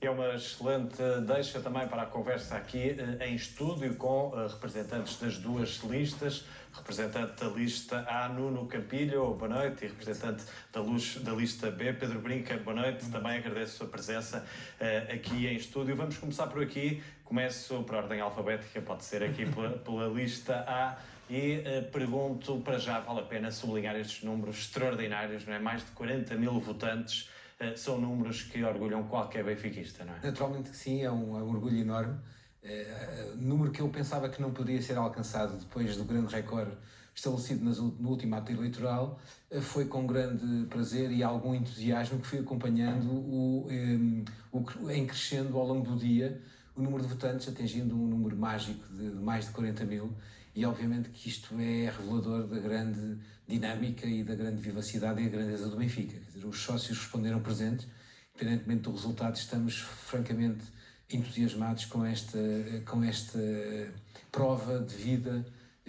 É uma excelente deixa também para a conversa aqui em estúdio com representantes das duas listas, representante da lista A, Nuno Campilho, boa noite, e representante da lista B, Pedro Brinca, boa noite, também agradeço a sua presença aqui em estúdio. Vamos começar por aqui, começo por ordem alfabética, pode ser aqui pela lista A, e pergunto, para já vale a pena sublinhar estes números extraordinários, não é? Mais de 40 mil votantes. São números que orgulham qualquer benfiquista, não é? Naturalmente que sim, é um orgulho enorme. Número que eu pensava que não poderia ser alcançado depois do grande recorde estabelecido no último ato eleitoral. Foi com grande prazer e algum entusiasmo que fui acompanhando em crescendo ao longo do dia o número de votantes, atingindo um número mágico de mais de 40 mil. E obviamente que isto é revelador da grande dinâmica e da grande vivacidade e a grandeza do Benfica. Quer dizer, os sócios responderam presentes, independentemente do resultado, estamos francamente entusiasmados com esta prova de vida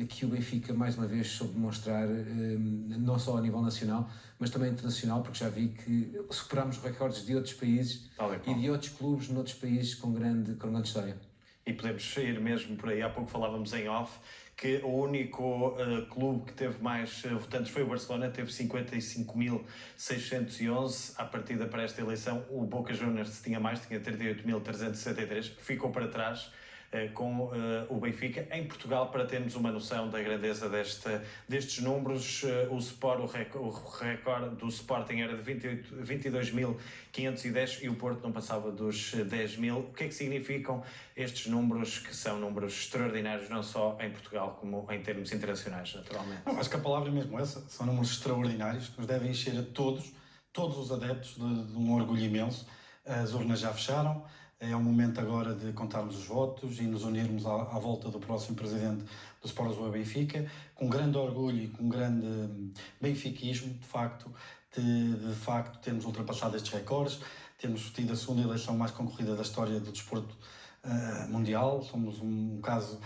que o Benfica mais uma vez soube demonstrar, não só a nível nacional, mas também internacional, porque já vi que superámos recordes de outros países e de outros clubes noutros países com grande história. E podemos ir mesmo por aí, há pouco falávamos em off, que o único clube que teve mais votantes foi o Barcelona, teve 55.611. À partida para esta eleição, o Boca Juniors tinha mais, tinha 38.363, ficou para trás com o Benfica. Em Portugal, para termos uma noção da grandeza destes números, o recorde do Sporting era de 22.510 e o Porto não passava dos 10.000. O que é que significam estes números, que são números extraordinários, não só em Portugal, como em termos internacionais, naturalmente? Não, acho que a palavra é mesmo essa, são números extraordinários, que nos devem encher a todos os adeptos de um orgulho imenso. As urnas já fecharam, é o momento agora de contarmos os votos e nos unirmos à volta do próximo presidente do Sport Lisboa Benfica, com grande orgulho e com grande benfiquismo, de facto termos ultrapassado estes recordes, temos tido a segunda eleição mais concorrida da história do desporto mundial, somos um caso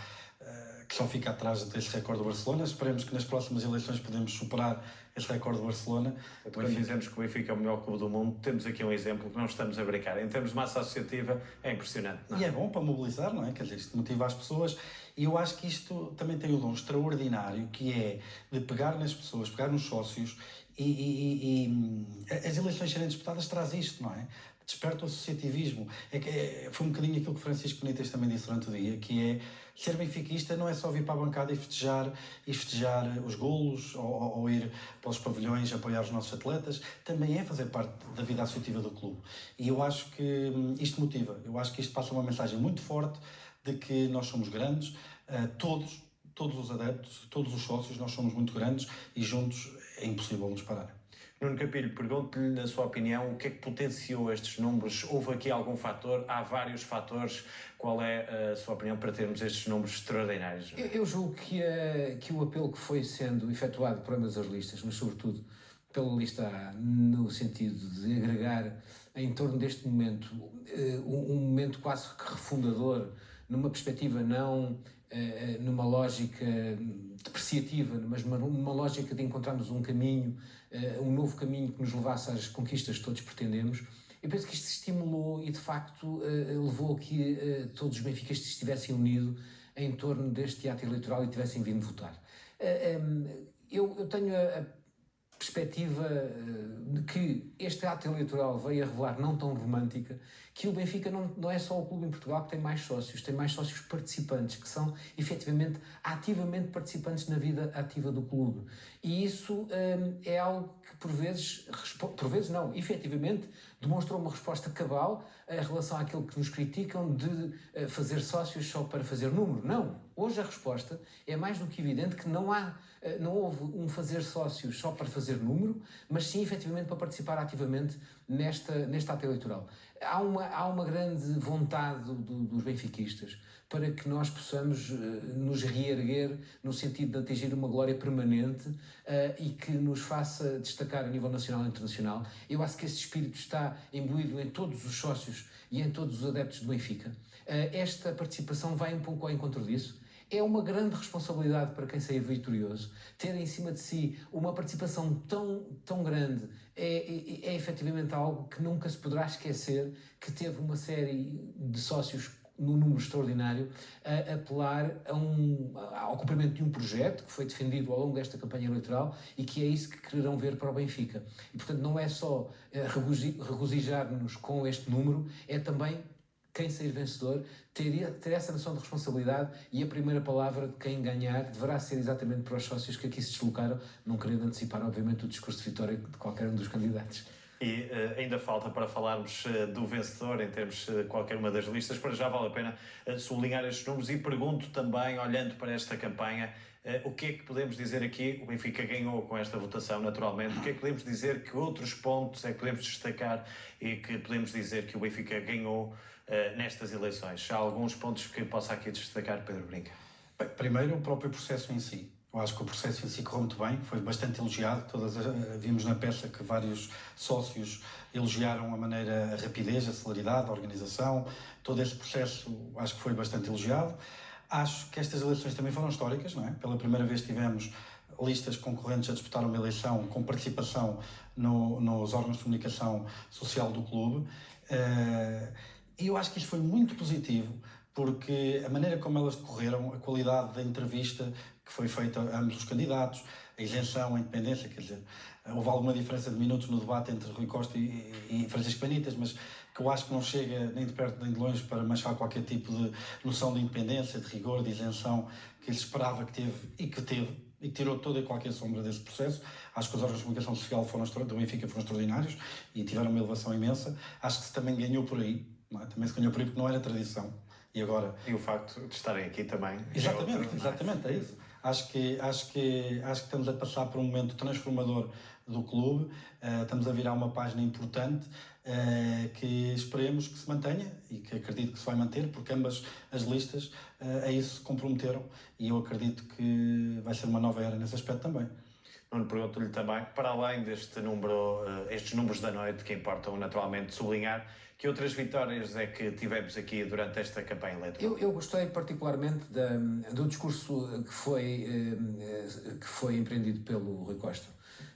que só fica atrás deste recorde do Barcelona. Esperemos que nas próximas eleições podemos superar este recorde do Barcelona. Quando dizemos que o Benfica é o melhor clube do mundo, temos aqui um exemplo que não estamos a brincar. Em termos de massa associativa, é impressionante, não é? E é bom para mobilizar, não é? Quer dizer, isto motiva as pessoas, e eu acho que isto também tem um dom extraordinário, que é de pegar nas pessoas, pegar nos sócios, e as eleições serem disputadas traz isto, não é? Desperta o associativismo. Foi um bocadinho aquilo que Francisco Benítez também disse durante o dia, que é ser benfiquista não é só vir para a bancada e festejar os golos ou ir para os pavilhões apoiar os nossos atletas, também é fazer parte da vida associativa do clube. E eu acho que isto motiva, eu acho que isto passa uma mensagem muito forte de que nós somos grandes, todos os adeptos, todos os sócios, nós somos muito grandes e juntos é impossível nos parar. Nuno Campilho, pergunto-lhe, na sua opinião, o que é que potenciou estes números? Houve aqui algum fator? Há vários fatores. Qual é a sua opinião para termos estes números extraordinários? Eu julgo que o apelo que foi sendo efetuado por ambas as listas, mas sobretudo pela lista A, no sentido de agregar em torno deste momento, um momento quase que refundador, numa perspectiva não numa lógica depreciativa, mas numa lógica de encontrarmos um caminho, um novo caminho que nos levasse às conquistas que todos pretendemos. Eu penso que isto estimulou e, de facto, levou a que todos os benfiquistas estivessem unidos em torno deste ato eleitoral e tivessem vindo votar. Eu tenho a perspectiva de que este ato eleitoral veio a revelar, não tão romântica, que o Benfica não é só o clube em Portugal que tem mais sócios participantes, que são efetivamente ativamente participantes na vida ativa do clube. E isso é algo que por vezes não, efetivamente demonstrou uma resposta cabal em relação àquilo que nos criticam de fazer sócios só para fazer número. Não, hoje a resposta é mais do que evidente que não houve um fazer sócios só para fazer número, mas sim efetivamente para participar ativamente neste ato eleitoral. Há uma grande vontade dos benfiquistas para que nós possamos nos reerguer no sentido de atingir uma glória permanente e que nos faça destacar a nível nacional e internacional. Eu acho que esse espírito está imbuído em todos os sócios e em todos os adeptos do Benfica. Esta participação vai um pouco ao encontro disso. É uma grande responsabilidade para quem sair vitorioso. Ter em cima de si uma participação tão grande é efetivamente algo que nunca se poderá esquecer, que teve uma série de sócios num número extraordinário, a apelar ao cumprimento de um projeto que foi defendido ao longo desta campanha eleitoral e que é isso que quererão ver para o Benfica. E, portanto, não é só regozijar-nos com este número, é também, quem sair vencedor, ter essa noção de responsabilidade, e a primeira palavra de quem ganhar deverá ser exatamente para os sócios que aqui se deslocaram, não querendo antecipar, obviamente, o discurso de vitória de qualquer um dos candidatos. E ainda falta para falarmos do vencedor em termos de qualquer uma das listas. Para já vale a pena sublinhar estes números, e pergunto também, olhando para esta campanha, o que é que podemos dizer aqui? O Benfica ganhou com esta votação, naturalmente. O que é que podemos dizer, que outros pontos é que podemos destacar e que podemos dizer que o Benfica ganhou nestas eleições? Há alguns pontos que possa aqui destacar, Pedro Brinca? Bem, primeiro, o próprio processo em si. Eu acho que o processo em si correu muito bem, foi bastante elogiado. Vimos na peça que vários sócios elogiaram a maneira, a rapidez, a celeridade, a organização. Todo esse processo acho que foi bastante elogiado. Acho que estas eleições também foram históricas, não é? Pela primeira vez tivemos listas concorrentes a disputar uma eleição com participação nos órgãos de comunicação social do clube. E eu acho que isto foi muito positivo, porque a maneira como elas decorreram, a qualidade da entrevista que foi feita a ambos os candidatos, a isenção, a independência, quer dizer, houve alguma diferença de minutos no debate entre Rui Costa e Francisco Benítez, mas que eu acho que não chega nem de perto nem de longe para manchar qualquer tipo de noção de independência, de rigor, de isenção que ele esperava que teve e que tirou toda e qualquer sombra desse processo. Acho que os órgãos de comunicação social do Benfica foram extraordinários e tiveram uma elevação imensa. Acho que se também ganhou por aí, não é? Também se ganhou por aí porque não era tradição. E agora... E o facto de estarem aqui também. Exatamente, é isso. Acho que estamos a passar por um momento transformador do clube, estamos a virar uma página importante que esperemos que se mantenha e que acredito que se vai manter, porque ambas as listas a isso se comprometeram, e eu acredito que vai ser uma nova era nesse aspecto também. Nuno, pergunto-lhe também, para além deste número, estes números da noite, que importam naturalmente sublinhar, que outras vitórias é que tivemos aqui durante esta campanha eleitoral? Eu gostei particularmente do discurso que foi empreendido pelo Rui Costa,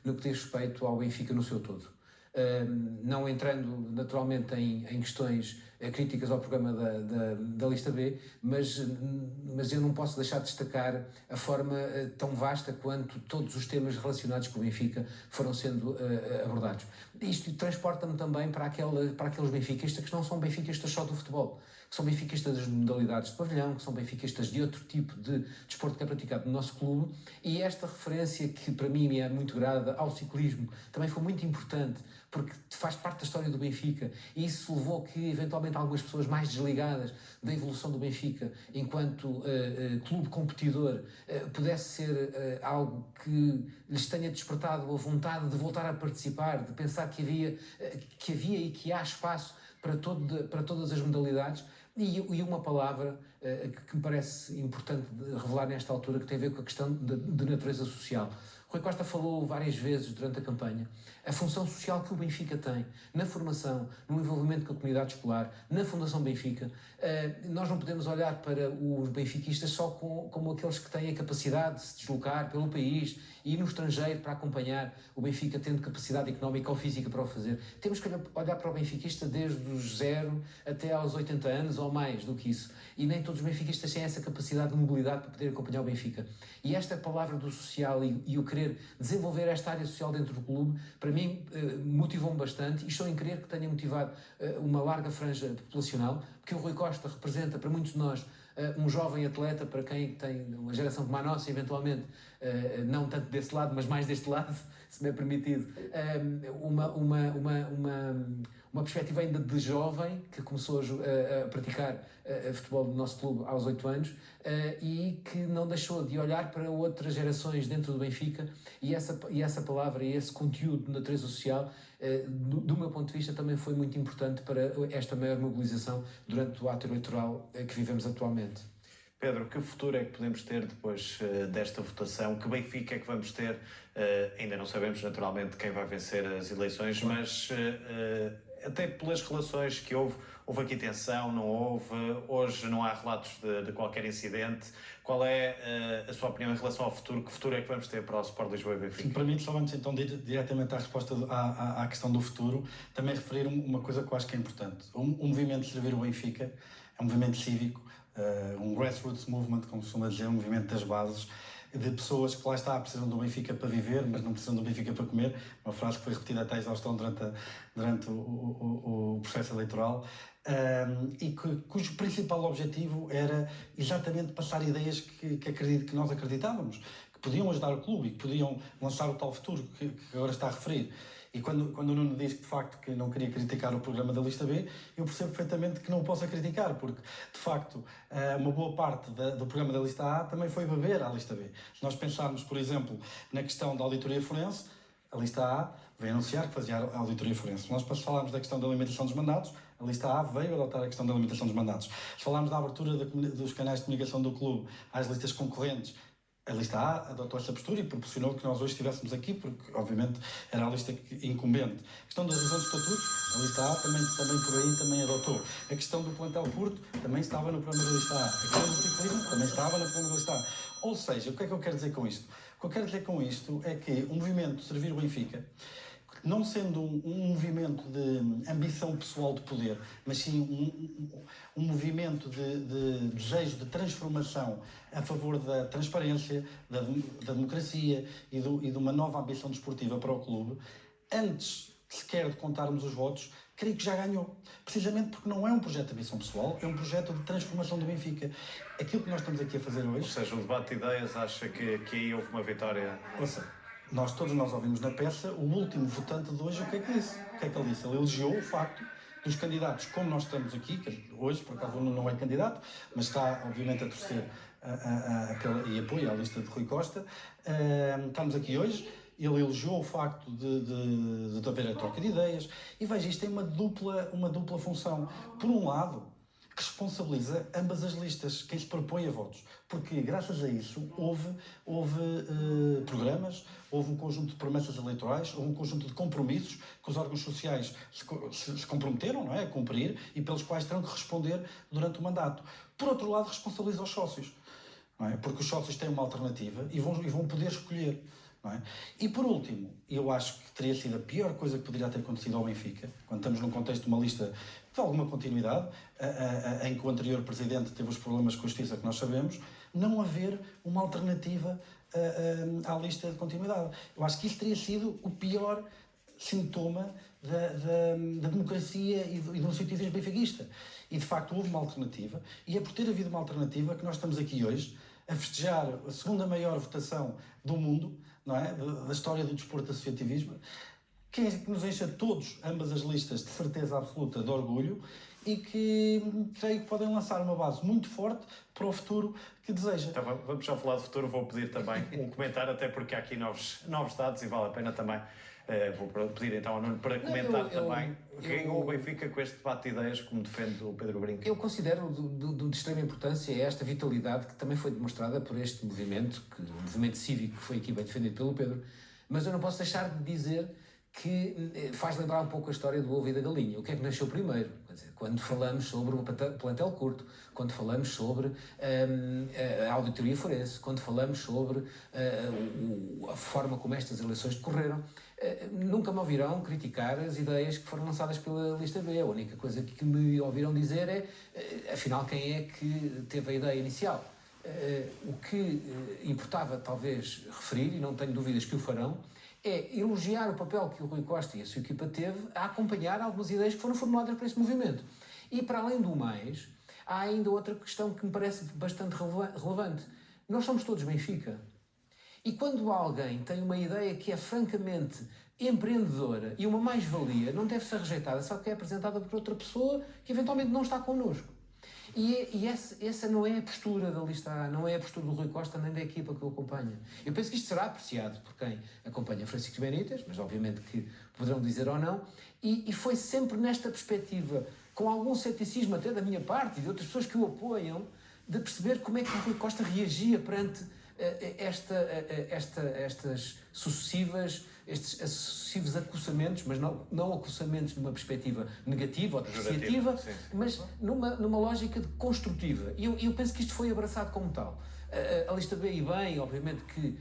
no que diz respeito ao Benfica no seu todo. Não entrando naturalmente em questões críticas ao programa da lista B, mas eu não posso deixar de destacar a forma tão vasta quanto todos os temas relacionados com o Benfica foram sendo abordados. Isto transporta-me também para aqueles benfiquistas que não são benfiquistas só do futebol, que são benfiquistas das modalidades de pavilhão, que são benfiquistas de outro tipo de desporto que é praticado no nosso clube, e esta referência, que para mim é muito grata, ao ciclismo, também foi muito importante, porque faz parte da história do Benfica, e isso levou que, eventualmente, algumas pessoas mais desligadas da evolução do Benfica enquanto clube competidor pudesse ser algo que lhes tenha despertado a vontade de voltar a participar, de pensar que havia e que há espaço para todas as modalidades. E uma palavra que me parece importante revelar nesta altura, que tem a ver com a questão de natureza social. Rui Costa falou várias vezes durante a campanha a função social que o Benfica tem na formação, no envolvimento com a comunidade escolar, na Fundação Benfica. Nós não podemos olhar para os benfiquistas só como aqueles que têm a capacidade de se deslocar pelo país e ir no estrangeiro para acompanhar o Benfica, tendo capacidade económica ou física para o fazer. Temos que olhar para o benfiquista desde os 0 até aos 80 anos ou mais do que isso. E nem todos os benfiquistas têm essa capacidade de mobilidade para poder acompanhar o Benfica. E esta palavra do social e o querer desenvolver esta área social dentro do clube, para mim, motivou-me bastante, e estou em crer que tenha motivado uma larga franja populacional, porque o Rui Costa representa para muitos de nós um jovem atleta, para quem tem uma geração como a nossa, eventualmente, não tanto desse lado, mas mais deste lado, se me é permitido, uma perspectiva ainda de jovem, que começou a praticar futebol do nosso clube aos 8 anos, e que não deixou de olhar para outras gerações dentro do Benfica, e essa palavra e esse conteúdo de natureza social, do meu ponto de vista, também foi muito importante para esta maior mobilização durante o ato eleitoral que vivemos atualmente. Pedro, que futuro é que podemos ter depois desta votação? Que Benfica é que vamos ter? Ainda não sabemos, naturalmente, quem vai vencer as eleições, mas até pelas relações que houve Houve aqui tensão, não houve? Hoje não há relatos de qualquer incidente. Qual é a sua opinião em relação ao futuro? Que futuro é que vamos ter para o Sport Lisboa e Benfica? Para mim, só antes então de ir diretamente à resposta à questão do futuro, também referir uma coisa que eu acho que é importante. O movimento de servir o Benfica é um movimento cívico, um grassroots movement, como se costuma dizer, um movimento das bases, de pessoas que lá está, precisam do Benfica para viver, mas não precisam do Benfica para comer, uma frase que foi repetida até a exaustão durante o processo eleitoral, e cujo principal objetivo era exatamente passar ideias que nós acreditávamos, que podiam ajudar o clube e que podiam lançar o tal futuro que agora está a referir. E quando o Nuno diz que de facto que não queria criticar o programa da Lista B, eu percebo perfeitamente que não o possa criticar, porque de facto uma boa parte do programa da Lista A também foi beber à Lista B. Se nós pensarmos, por exemplo, na questão da auditoria forense, a Lista A veio anunciar que fazia a auditoria forense. Se nós falarmos da questão da limitação dos mandatos, a Lista A veio adotar a questão da limitação dos mandatos. Se falarmos da abertura dos canais de comunicação do clube às listas concorrentes, a Lista A adotou essa postura e proporcionou que nós hoje estivéssemos aqui, porque, obviamente, era a lista incumbente. A questão das revisões de estatutos, a Lista A também por aí também adotou. A questão do plantel curto também estava no programa da Lista A. A questão do ciclismo também estava no programa da Lista A. Ou seja, o que é que eu quero dizer com isto? O que eu quero dizer com isto é que o movimento Servir o Benfica, não sendo um movimento de ambição pessoal de poder, mas sim um movimento de desejo de transformação a favor da transparência, da democracia e de uma nova ambição desportiva para o clube, antes sequer de contarmos os votos, creio que já ganhou. Precisamente porque não é um projeto de ambição pessoal, é um projeto de transformação do Benfica. Aquilo que nós estamos aqui a fazer hoje... Ou seja, o debate de ideias acha que aí houve uma vitória... Ouça, todos nós ouvimos na peça o último votante de hoje o que é que disse. O que é que ele disse? Ele elogiou o facto dos candidatos, como nós estamos aqui, que hoje, por acaso, não é candidato, mas está, obviamente, a torcer e apoia a lista de Rui Costa. Estamos aqui hoje. Ele elogiou o facto de haver a troca de ideias. E veja, isto tem uma dupla função. Por um lado, responsabiliza ambas as listas, quem se propõe a votos. Porque, graças a isso, houve programas, houve um conjunto de promessas eleitorais, houve um conjunto de compromissos que os órgãos sociais se comprometeram, não é, a cumprir e pelos quais terão que responder durante o mandato. Por outro lado, responsabiliza os sócios, não é? Porque os sócios têm uma alternativa e vão poder escolher. Não é? E por último, eu acho que teria sido a pior coisa que poderia ter acontecido ao Benfica, quando estamos num contexto de uma lista de alguma continuidade, em que o anterior presidente teve os problemas com a justiça que nós sabemos, não haver uma alternativa à lista de continuidade. Eu acho que isso teria sido o pior sintoma da democracia e do ceticismo benfiquista. E de facto houve uma alternativa, e é por ter havido uma alternativa que nós estamos aqui hoje a festejar a segunda maior votação do mundo, não é? Da história do desporto associativismo, que nos enche a todos, ambas as listas, de certeza absoluta de orgulho e que creio que podem lançar uma base muito forte para o futuro que deseja. Então, vamos já falar do futuro, vou pedir também um comentário, até porque há aqui novos dados e vale a pena também. Vou pedir então ao Nuno para comentar também ganhou o Benfica com este debate de ideias, como defende o Pedro Brinca. Eu considero de extrema importância esta vitalidade que também foi demonstrada por este movimento, o movimento cívico que foi aqui bem defendido pelo Pedro, mas eu não posso deixar de dizer que faz lembrar um pouco a história do ovo e da galinha. O que é que nasceu primeiro? Quer dizer, quando falamos sobre o plantel curto, quando falamos sobre a auditoria forense, quando falamos sobre a forma como estas eleições decorreram, nunca me ouvirão criticar as ideias que foram lançadas pela lista B. A única coisa que me ouvirão dizer é, afinal, quem é que teve a ideia inicial. O que importava, talvez, referir, e não tenho dúvidas que o farão, é elogiar o papel que o Rui Costa e a sua equipa teve a acompanhar algumas ideias que foram formuladas para esse movimento. E, para além do mais, há ainda outra questão que me parece bastante relevante. Nós somos todos Benfica. E quando alguém tem uma ideia que é francamente empreendedora e uma mais-valia, não deve ser rejeitada, só que é apresentada por outra pessoa que eventualmente não está connosco. E essa não é a postura da lista A, não é a postura do Rui Costa nem da equipa que o acompanha. Eu penso que isto será apreciado por quem acompanha Francisco Benítez, mas obviamente que poderão dizer ou não, e foi sempre nesta perspectiva, com algum ceticismo até da minha parte e de outras pessoas que o apoiam, de perceber como é que o Rui Costa reagia perante estas sucessivas estes sucessivos acossamentos, mas não acossamentos numa perspectiva negativa ou depreciativa, mas numa lógica construtiva. E eu penso que isto foi abraçado como tal. A lista B, e bem, obviamente que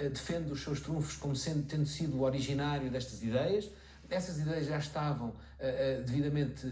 defende os seus trunfos como tendo sido o originário destas ideias. Essas ideias já estavam devidamente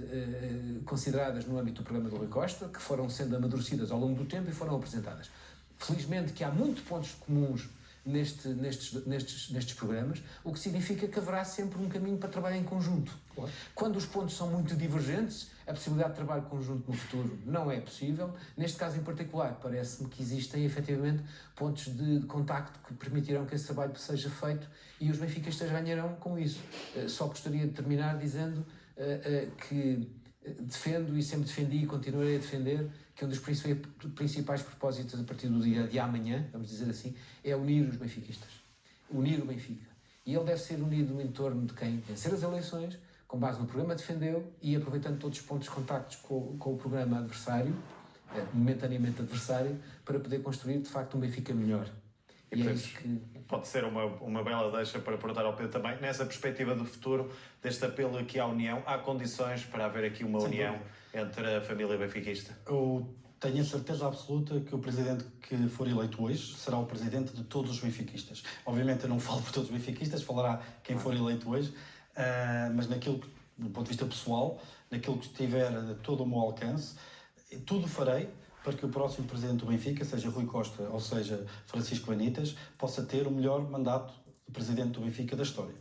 consideradas no âmbito do programa do Rui Costa, que foram sendo amadurecidas ao longo do tempo e foram apresentadas. Felizmente que há muitos pontos comuns nestes programas, o que significa que haverá sempre um caminho para trabalhar em conjunto. Claro. Quando os pontos são muito divergentes, a possibilidade de trabalho conjunto no futuro não é possível. Neste caso em particular, parece-me que existem efetivamente pontos de contacto que permitirão que esse trabalho seja feito e os benfiquistas ganharão com isso. Só gostaria de terminar dizendo que defendo e sempre defendi e continuarei a defender que um dos principais propósitos a partir do dia de amanhã, vamos dizer assim, é unir os benfiquistas. Unir o Benfica. E ele deve ser unido em torno de quem vencer as eleições, com base no programa que defendeu e aproveitando todos os pontos de contactos com o programa adversário, momentaneamente adversário, para poder construir, de facto, um Benfica melhor. E é isso que pode ser uma bela deixa para perguntar ao Pedro também. Nessa perspectiva do futuro, deste apelo aqui à união, há condições para haver aqui uma união entre a família benfiquista? Eu tenho a certeza absoluta que o presidente que for eleito hoje será o presidente de todos os benfiquistas. Obviamente eu não falo por todos os benfiquistas, falará quem for eleito hoje, mas naquilo que, do ponto de vista pessoal, naquilo que estiver todo o meu alcance, tudo farei para que o próximo presidente do Benfica, seja Rui Costa ou seja Francisco Vanitas, possa ter o melhor mandato de presidente do Benfica da história.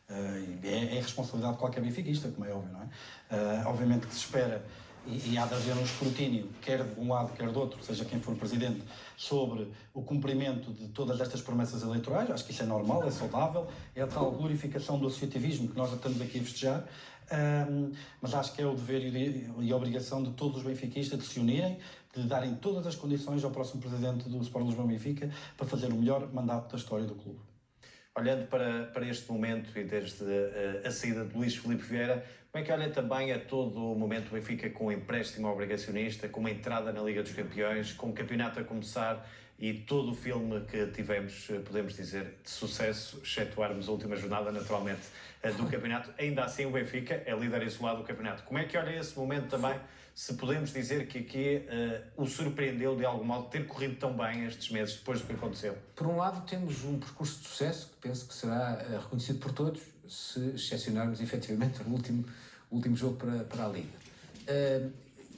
É responsabilidade de qualquer benfiquista, como é óbvio, não é? Obviamente que se espera e há de haver um escrutínio, quer de um lado, quer do outro, seja quem for presidente, sobre o cumprimento de todas estas promessas eleitorais. Acho que isso é normal, é saudável, é a tal glorificação do associativismo que nós já estamos aqui a festejar. Mas acho que é o dever e a obrigação de todos os benfiquistas de se unirem, de darem todas as condições ao próximo presidente do Sport Lisboa Benfica para fazer o melhor mandato da história do clube. Olhando para este momento e desde a saída de Luís Filipe Vieira, como é que olha também a todo o momento do Benfica com o empréstimo obrigacionista, com uma entrada na Liga dos Campeões, com o campeonato a começar e todo o filme que tivemos, podemos dizer, de sucesso, excetuarmos a última jornada, naturalmente, do campeonato. Ainda assim, o Benfica é líder isolado do campeonato. Como é que olha esse momento também? Se podemos dizer que aqui o surpreendeu de algum modo ter corrido tão bem estes meses depois do que aconteceu? Por um lado, temos um percurso de sucesso que penso que será reconhecido por todos, se excepcionarmos efetivamente o último jogo para a Liga.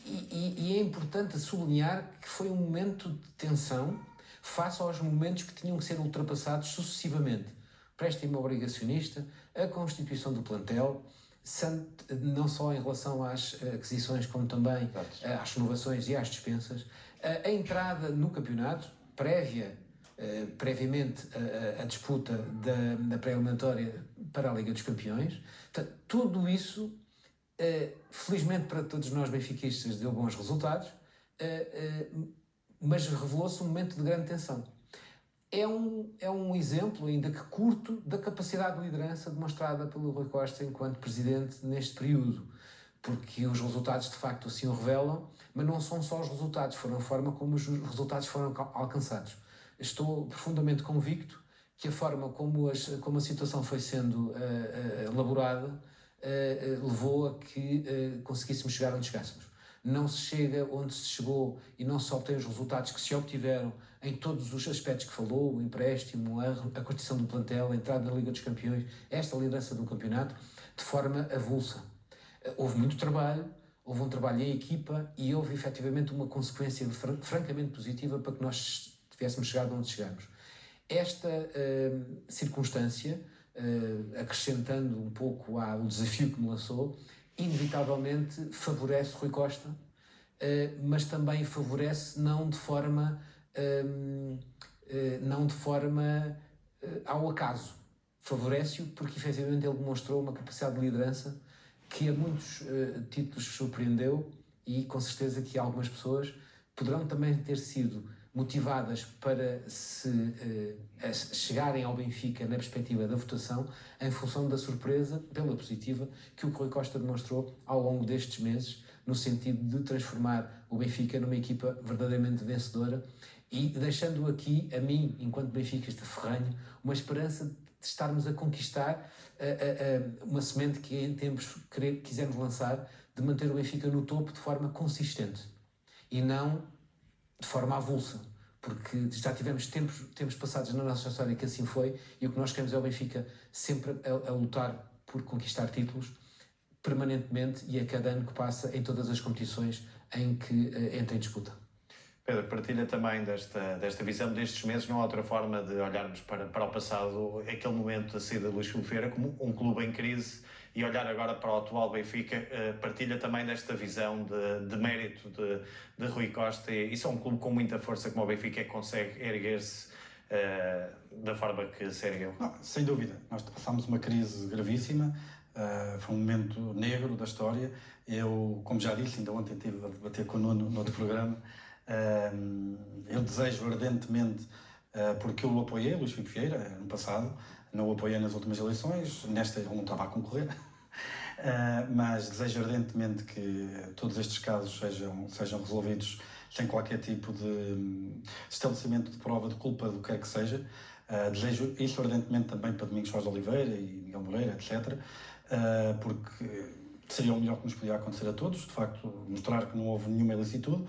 E é importante sublinhar que foi um momento de tensão face aos momentos que tinham que ser ultrapassados sucessivamente. Préstimo obrigacionista, a constituição do plantel, não só em relação às aquisições, como também às renovações e às dispensas, a entrada no campeonato, previamente a disputa da pré-eliminatória para a Liga dos Campeões. Tudo isso, felizmente para todos nós benfiquistas, deu bons resultados, mas revelou-se um momento de grande tensão. É um exemplo, ainda que curto, da capacidade de liderança demonstrada pelo Rui Costa enquanto presidente neste período, porque os resultados de facto assim o revelam, mas não são só os resultados, foram a forma como os resultados foram alcançados. Estou profundamente convicto que a forma como a situação foi sendo elaborada levou a que conseguíssemos chegar onde chegássemos. Não se chega onde se chegou e não se obtém os resultados que se obtiveram em todos os aspectos que falou, o empréstimo, a construção do plantel, a entrada na Liga dos Campeões, esta liderança do campeonato, de forma avulsa. Houve muito trabalho, houve um trabalho em equipa e houve efetivamente uma consequência francamente positiva para que nós tivéssemos chegado onde chegamos. Esta circunstância, acrescentando um pouco ao desafio que me lançou, inevitavelmente favorece Rui Costa, mas também favorece não de forma ao acaso. Favorece-o porque efetivamente ele demonstrou uma capacidade de liderança que a muitos títulos surpreendeu e com certeza que algumas pessoas poderão também ter sido motivadas para chegarem ao Benfica na perspectiva da votação em função da surpresa, pela positiva, que o Rui Costa demonstrou ao longo destes meses, no sentido de transformar o Benfica numa equipa verdadeiramente vencedora e deixando aqui, a mim, enquanto benfiquista ferrenho, uma esperança de de estarmos a conquistar uma semente que em tempos quisemos lançar, de manter o Benfica no topo de forma consistente e não de forma avulsa, porque já tivemos tempos passados na nossa história que assim foi, e o que nós queremos é o Benfica sempre a lutar por conquistar títulos permanentemente e a cada ano que passa em todas as competições em que entra em disputa. Pedro, partilha também desta visão destes meses. Não há outra forma de olharmos para o passado, aquele momento da saída de Luís Filipe Vieira, como um clube em crise, e olhar agora para o atual Benfica. Partilha também desta visão de mérito de Rui Costa, e só um clube com muita força como o Benfica consegue erguer-se da forma que se ergueu. Não, sem dúvida, nós passámos uma crise gravíssima, foi um momento negro da história. Eu, como já disse, ainda ontem estive a debater com o Nuno no outro programa. Eu desejo ardentemente, porque eu o apoiei, Luís Filipe Vieira, no passado, não o apoiei nas últimas eleições, nesta ele não estava a concorrer, mas desejo ardentemente que todos estes casos sejam resolvidos sem qualquer tipo de estabelecimento de prova de culpa do que quer que seja. Desejo isso ardentemente também para Domingos Soares de Oliveira e Miguel Moreira, etc., porque seria o melhor que nos podia acontecer a todos, de facto, mostrar que não houve nenhuma ilicitude.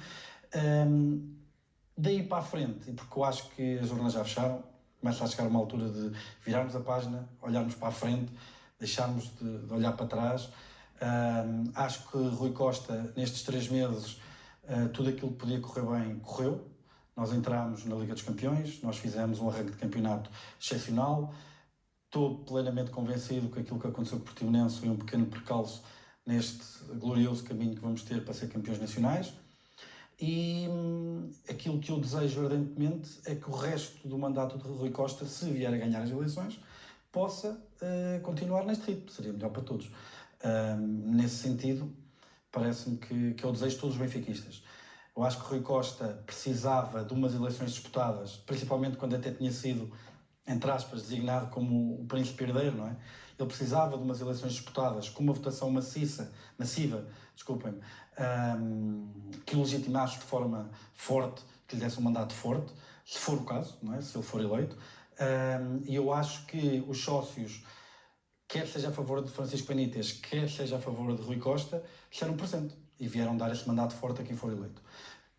Daí para a frente, e porque eu acho que as urnas já fecharam, começa a chegar uma altura de virarmos a página, olharmos para a frente, deixarmos de olhar para trás. Acho que Rui Costa, nestes 3 meses, tudo aquilo que podia correr bem, correu. Nós entramos na Liga dos Campeões, nós fizemos um arranque de campeonato excepcional. Estou plenamente convencido que aquilo que aconteceu com o Portimonense foi um pequeno percalço neste glorioso caminho que vamos ter para ser campeões nacionais. E aquilo que eu desejo ardentemente é que o resto do mandato de Rui Costa, se vier a ganhar as eleições, possa continuar neste ritmo. Seria melhor para todos. Nesse sentido, parece-me que eu desejo todos os benfiquistas. Eu acho que Rui Costa precisava de umas eleições disputadas, principalmente quando até tinha sido, entre aspas, designado como o príncipe herdeiro, não é? Ele precisava de umas eleições disputadas com uma votação massiva, desculpem-me, que o legitimasse de forma forte, que lhe desse um mandato forte, se for o caso, não é? Se ele for eleito. E eu acho que os sócios, quer seja a favor de Francisco Benítez, quer seja a favor de Rui Costa, disseram presente e vieram dar esse mandato forte a quem for eleito.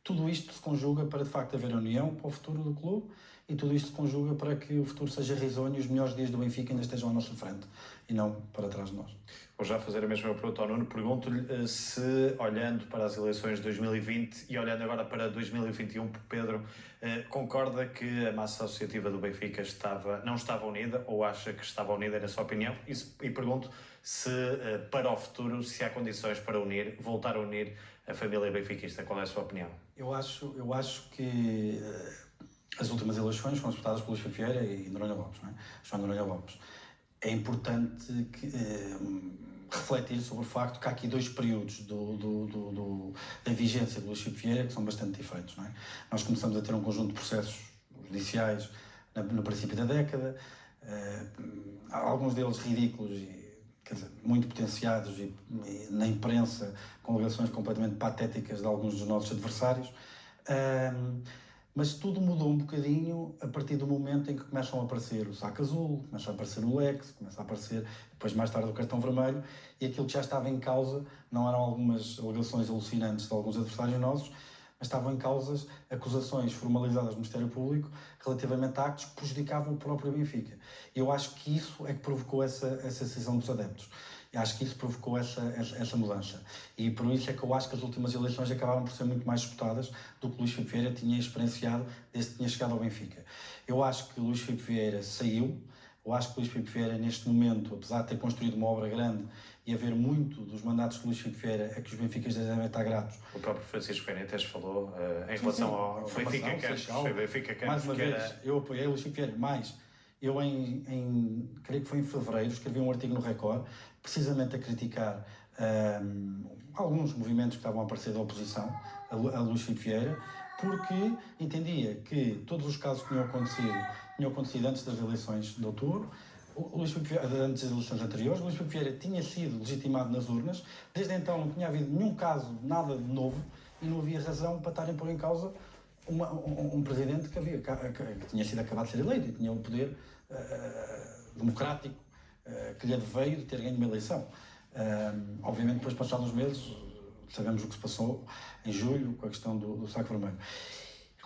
Tudo isto se conjuga para, de facto, haver união para o futuro do clube, e tudo isto se conjuga para que o futuro seja risonho e os melhores dias do Benfica ainda estejam à nossa frente e não para trás de nós. Vou já fazer a mesma pergunta ao Nuno. Pergunto-lhe se, olhando para as eleições de 2020 e olhando agora para 2021, Pedro, concorda que a massa associativa do Benfica não estava unida, ou acha que estava unida, na sua opinião? E pergunto se, para o futuro, se há condições para voltar a unir a família benfiquista. Qual é a sua opinião? Eu acho que as últimas eleições foram disputadas por Luís Filipe Vieira e Noronha Lopes, não é? João Noronha Lopes. É importante refletir sobre o facto que há aqui 2 períodos da vigência de Luís Filipe Vieira que são bastante diferentes, não é? Nós começamos a ter um conjunto de processos judiciais no princípio da década, alguns deles ridículos e, quer dizer, muito potenciados e na imprensa com alegações completamente patéticas de alguns dos nossos adversários. Mas tudo mudou um bocadinho a partir do momento em que começam a aparecer o saco azul, começa a aparecer o Lex, começa a aparecer, depois mais tarde, o cartão vermelho, e aquilo que já estava em causa não eram algumas alegações alucinantes de alguns adversários nossos, mas estavam em causa acusações formalizadas do Ministério Público relativamente a actos que prejudicavam o próprio Benfica. E eu acho que isso é que provocou essa decisão dos adeptos. Eu acho que isso provocou essa mudança. E por isso é que eu acho que as últimas eleições acabaram por ser muito mais disputadas do que Luís Filipe Vieira tinha experienciado desde que tinha chegado ao Benfica. Eu acho que Luís Filipe Vieira saiu. Eu acho que Luís Filipe Vieira, neste momento, apesar de ter construído uma obra grande e haver muito dos mandatos de Luís Filipe Vieira a que os benfiquistas devem estar gratos. O próprio Francisco Benítez falou em relação ao Benfica Campos. Mais uma vez, eu apoiei Luís Filipe Vieira, mas eu creio que foi em fevereiro, escrevi um artigo no Record, precisamente a criticar alguns movimentos que estavam a aparecer da oposição a Luís Filipe Vieira, porque entendia que todos os casos que tinham acontecido antes das eleições de outubro, antes das eleições anteriores, Luís Filipe Vieira tinha sido legitimado nas urnas, desde então não tinha havido nenhum caso, nada de novo, e não havia razão para estarem a pôr em causa um presidente que tinha sido acabado de ser eleito e tinha o poder democrático que lhe adveio de ter ganho uma eleição. Obviamente, depois, passados uns meses, sabemos o que se passou em julho com a questão do saco vermelho.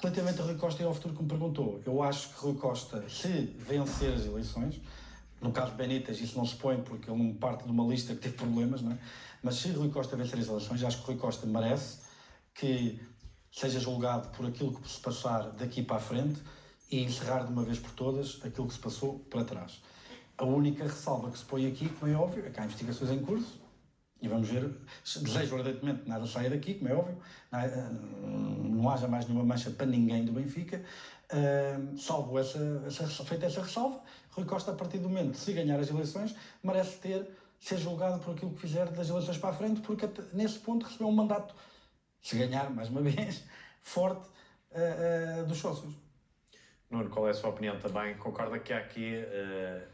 Relativamente a Rui Costa e ao futuro que me perguntou, eu acho que Rui Costa, se vencer as eleições, no caso de Benítez isso não se põe porque ele não parte de uma lista que teve problemas, não é? Mas se Rui Costa vencer as eleições, acho que Rui Costa merece que seja julgado por aquilo que se passar daqui para a frente e encerrar de uma vez por todas aquilo que se passou para trás. A única ressalva que se põe aqui, como é óbvio, é que há investigações em curso e vamos ver, desejo ardentemente que nada saia daqui, como é óbvio, não haja mais nenhuma mancha para ninguém do Benfica, salvo feita essa ressalva, Rui Costa, a partir do momento, se ganhar as eleições, merece ser julgado por aquilo que fizer das eleições para a frente, porque nesse ponto recebeu um mandato, se ganhar, mais uma vez, forte dos sócios. Nuno, qual é a sua opinião também? Concorda que há aqui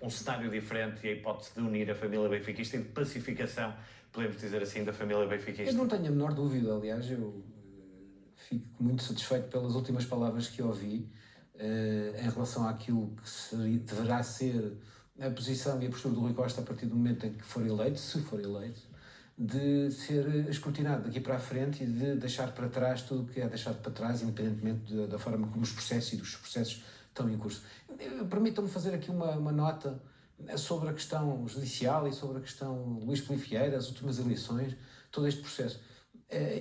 um cenário diferente e a hipótese de unir a família benfiquista e de pacificação, podemos dizer assim, da família benfiquista? Eu não tenho a menor dúvida, aliás, eu fico muito satisfeito pelas últimas palavras que ouvi em relação àquilo que deverá ser a posição e a postura do Rui Costa a partir do momento em que for eleito, se for eleito, de ser escrutinado daqui para a frente e de deixar para trás tudo o que é deixado para trás, independentemente da forma como os processos e dos processos estão em curso. Permitam-me fazer aqui uma nota sobre a questão judicial e sobre a questão de Luís Filipe Vieira, as últimas eleições, todo este processo.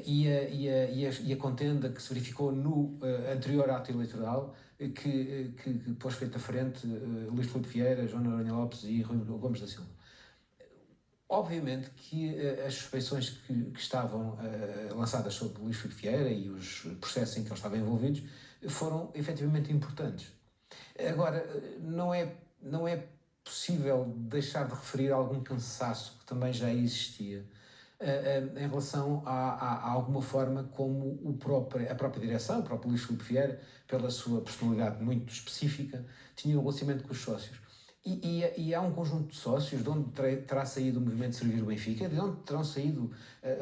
E a contenda que se verificou no anterior ato eleitoral, que pôs frente a frente Luís Filipe Vieira, João Noronha Lopes e Rui Gomes da Silva. Obviamente que as suspeições que estavam lançadas sobre Luís Filipe Vieira e os processos em que eles estavam envolvidos foram efetivamente importantes. Agora, não é possível deixar de referir algum cansaço que também já existia em relação a alguma forma como a própria direção, o próprio Luís Filipe Vieira, pela sua personalidade muito específica, tinha um relacionamento com os sócios. E há um conjunto de sócios de onde terá saído o movimento de Servir o Benfica, de onde terão saído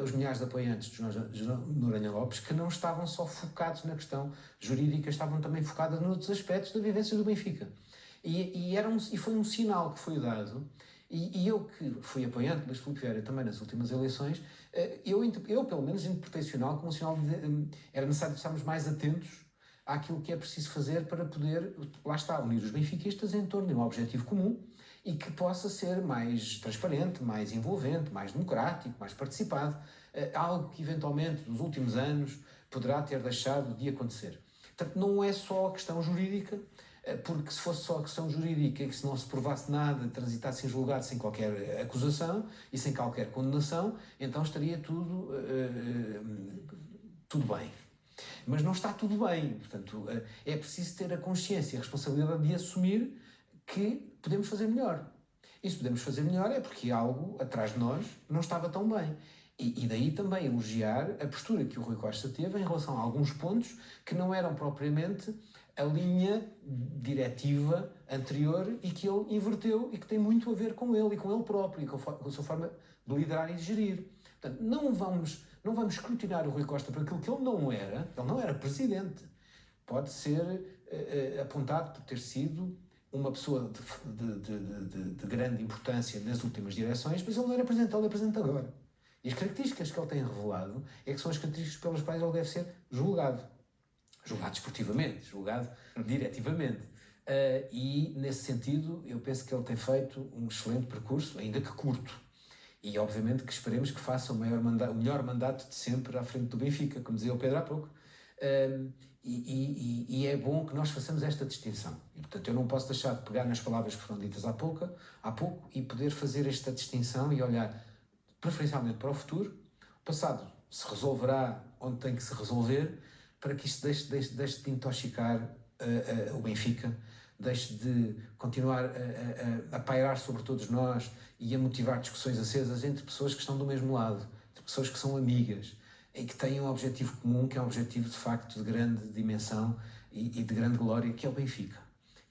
os milhares de apoiantes de João Noronha Lopes, que não estavam só focados na questão jurídica, estavam também focados noutros aspectos da vivência do Benfica. E foi um sinal que foi dado, e eu que fui apoiante de Luís Filipe Vieira também nas últimas eleições, eu pelo menos interpretei o sinal como um sinal de era necessário estarmos mais atentos àquilo que é preciso fazer para poder, lá está, unir os benfiquistas em torno de um objetivo comum e que possa ser mais transparente, mais envolvente, mais democrático, mais participado, algo que eventualmente nos últimos anos poderá ter deixado de acontecer. Portanto, não é só a questão jurídica, porque se fosse só a questão jurídica e que se não se provasse nada, transitasse em julgado sem qualquer acusação e sem qualquer condenação, então estaria tudo bem. Mas não está tudo bem, portanto, é preciso ter a consciência e a responsabilidade de assumir que podemos fazer melhor. E se podemos fazer melhor é porque algo atrás de nós não estava tão bem. E daí também elogiar a postura que o Rui Costa teve em relação a alguns pontos que não eram propriamente a linha diretiva anterior e que ele inverteu e que tem muito a ver com ele e com ele próprio e com a sua forma de liderar e de gerir. Portanto, não vamos escrutinar o Rui Costa por aquilo que ele não era presidente. Pode ser apontado por ter sido uma pessoa de grande importância nas últimas direções, mas ele não era presidente, ele é presidente agora. E as características que ele tem revelado que são as características pelas quais ele deve ser julgado. Julgado esportivamente, julgado diretivamente. E, nesse sentido, eu penso que ele tem feito um excelente percurso, ainda que curto. E, obviamente, que esperemos que faça o melhor mandato de sempre à frente do Benfica, como dizia o Pedro há pouco. E é bom que nós façamos esta distinção. E, portanto, eu não posso deixar de pegar nas palavras que foram ditas há pouco e poder fazer esta distinção e olhar preferencialmente para o futuro. O passado se resolverá onde tem que se resolver, para que isto deixe de intoxicar o Benfica, deixe de continuar a pairar sobre todos nós e a motivar discussões acesas entre pessoas que estão do mesmo lado, entre pessoas que são amigas e que têm um objetivo comum, que é um objetivo de facto de grande dimensão e de grande glória, que é o Benfica.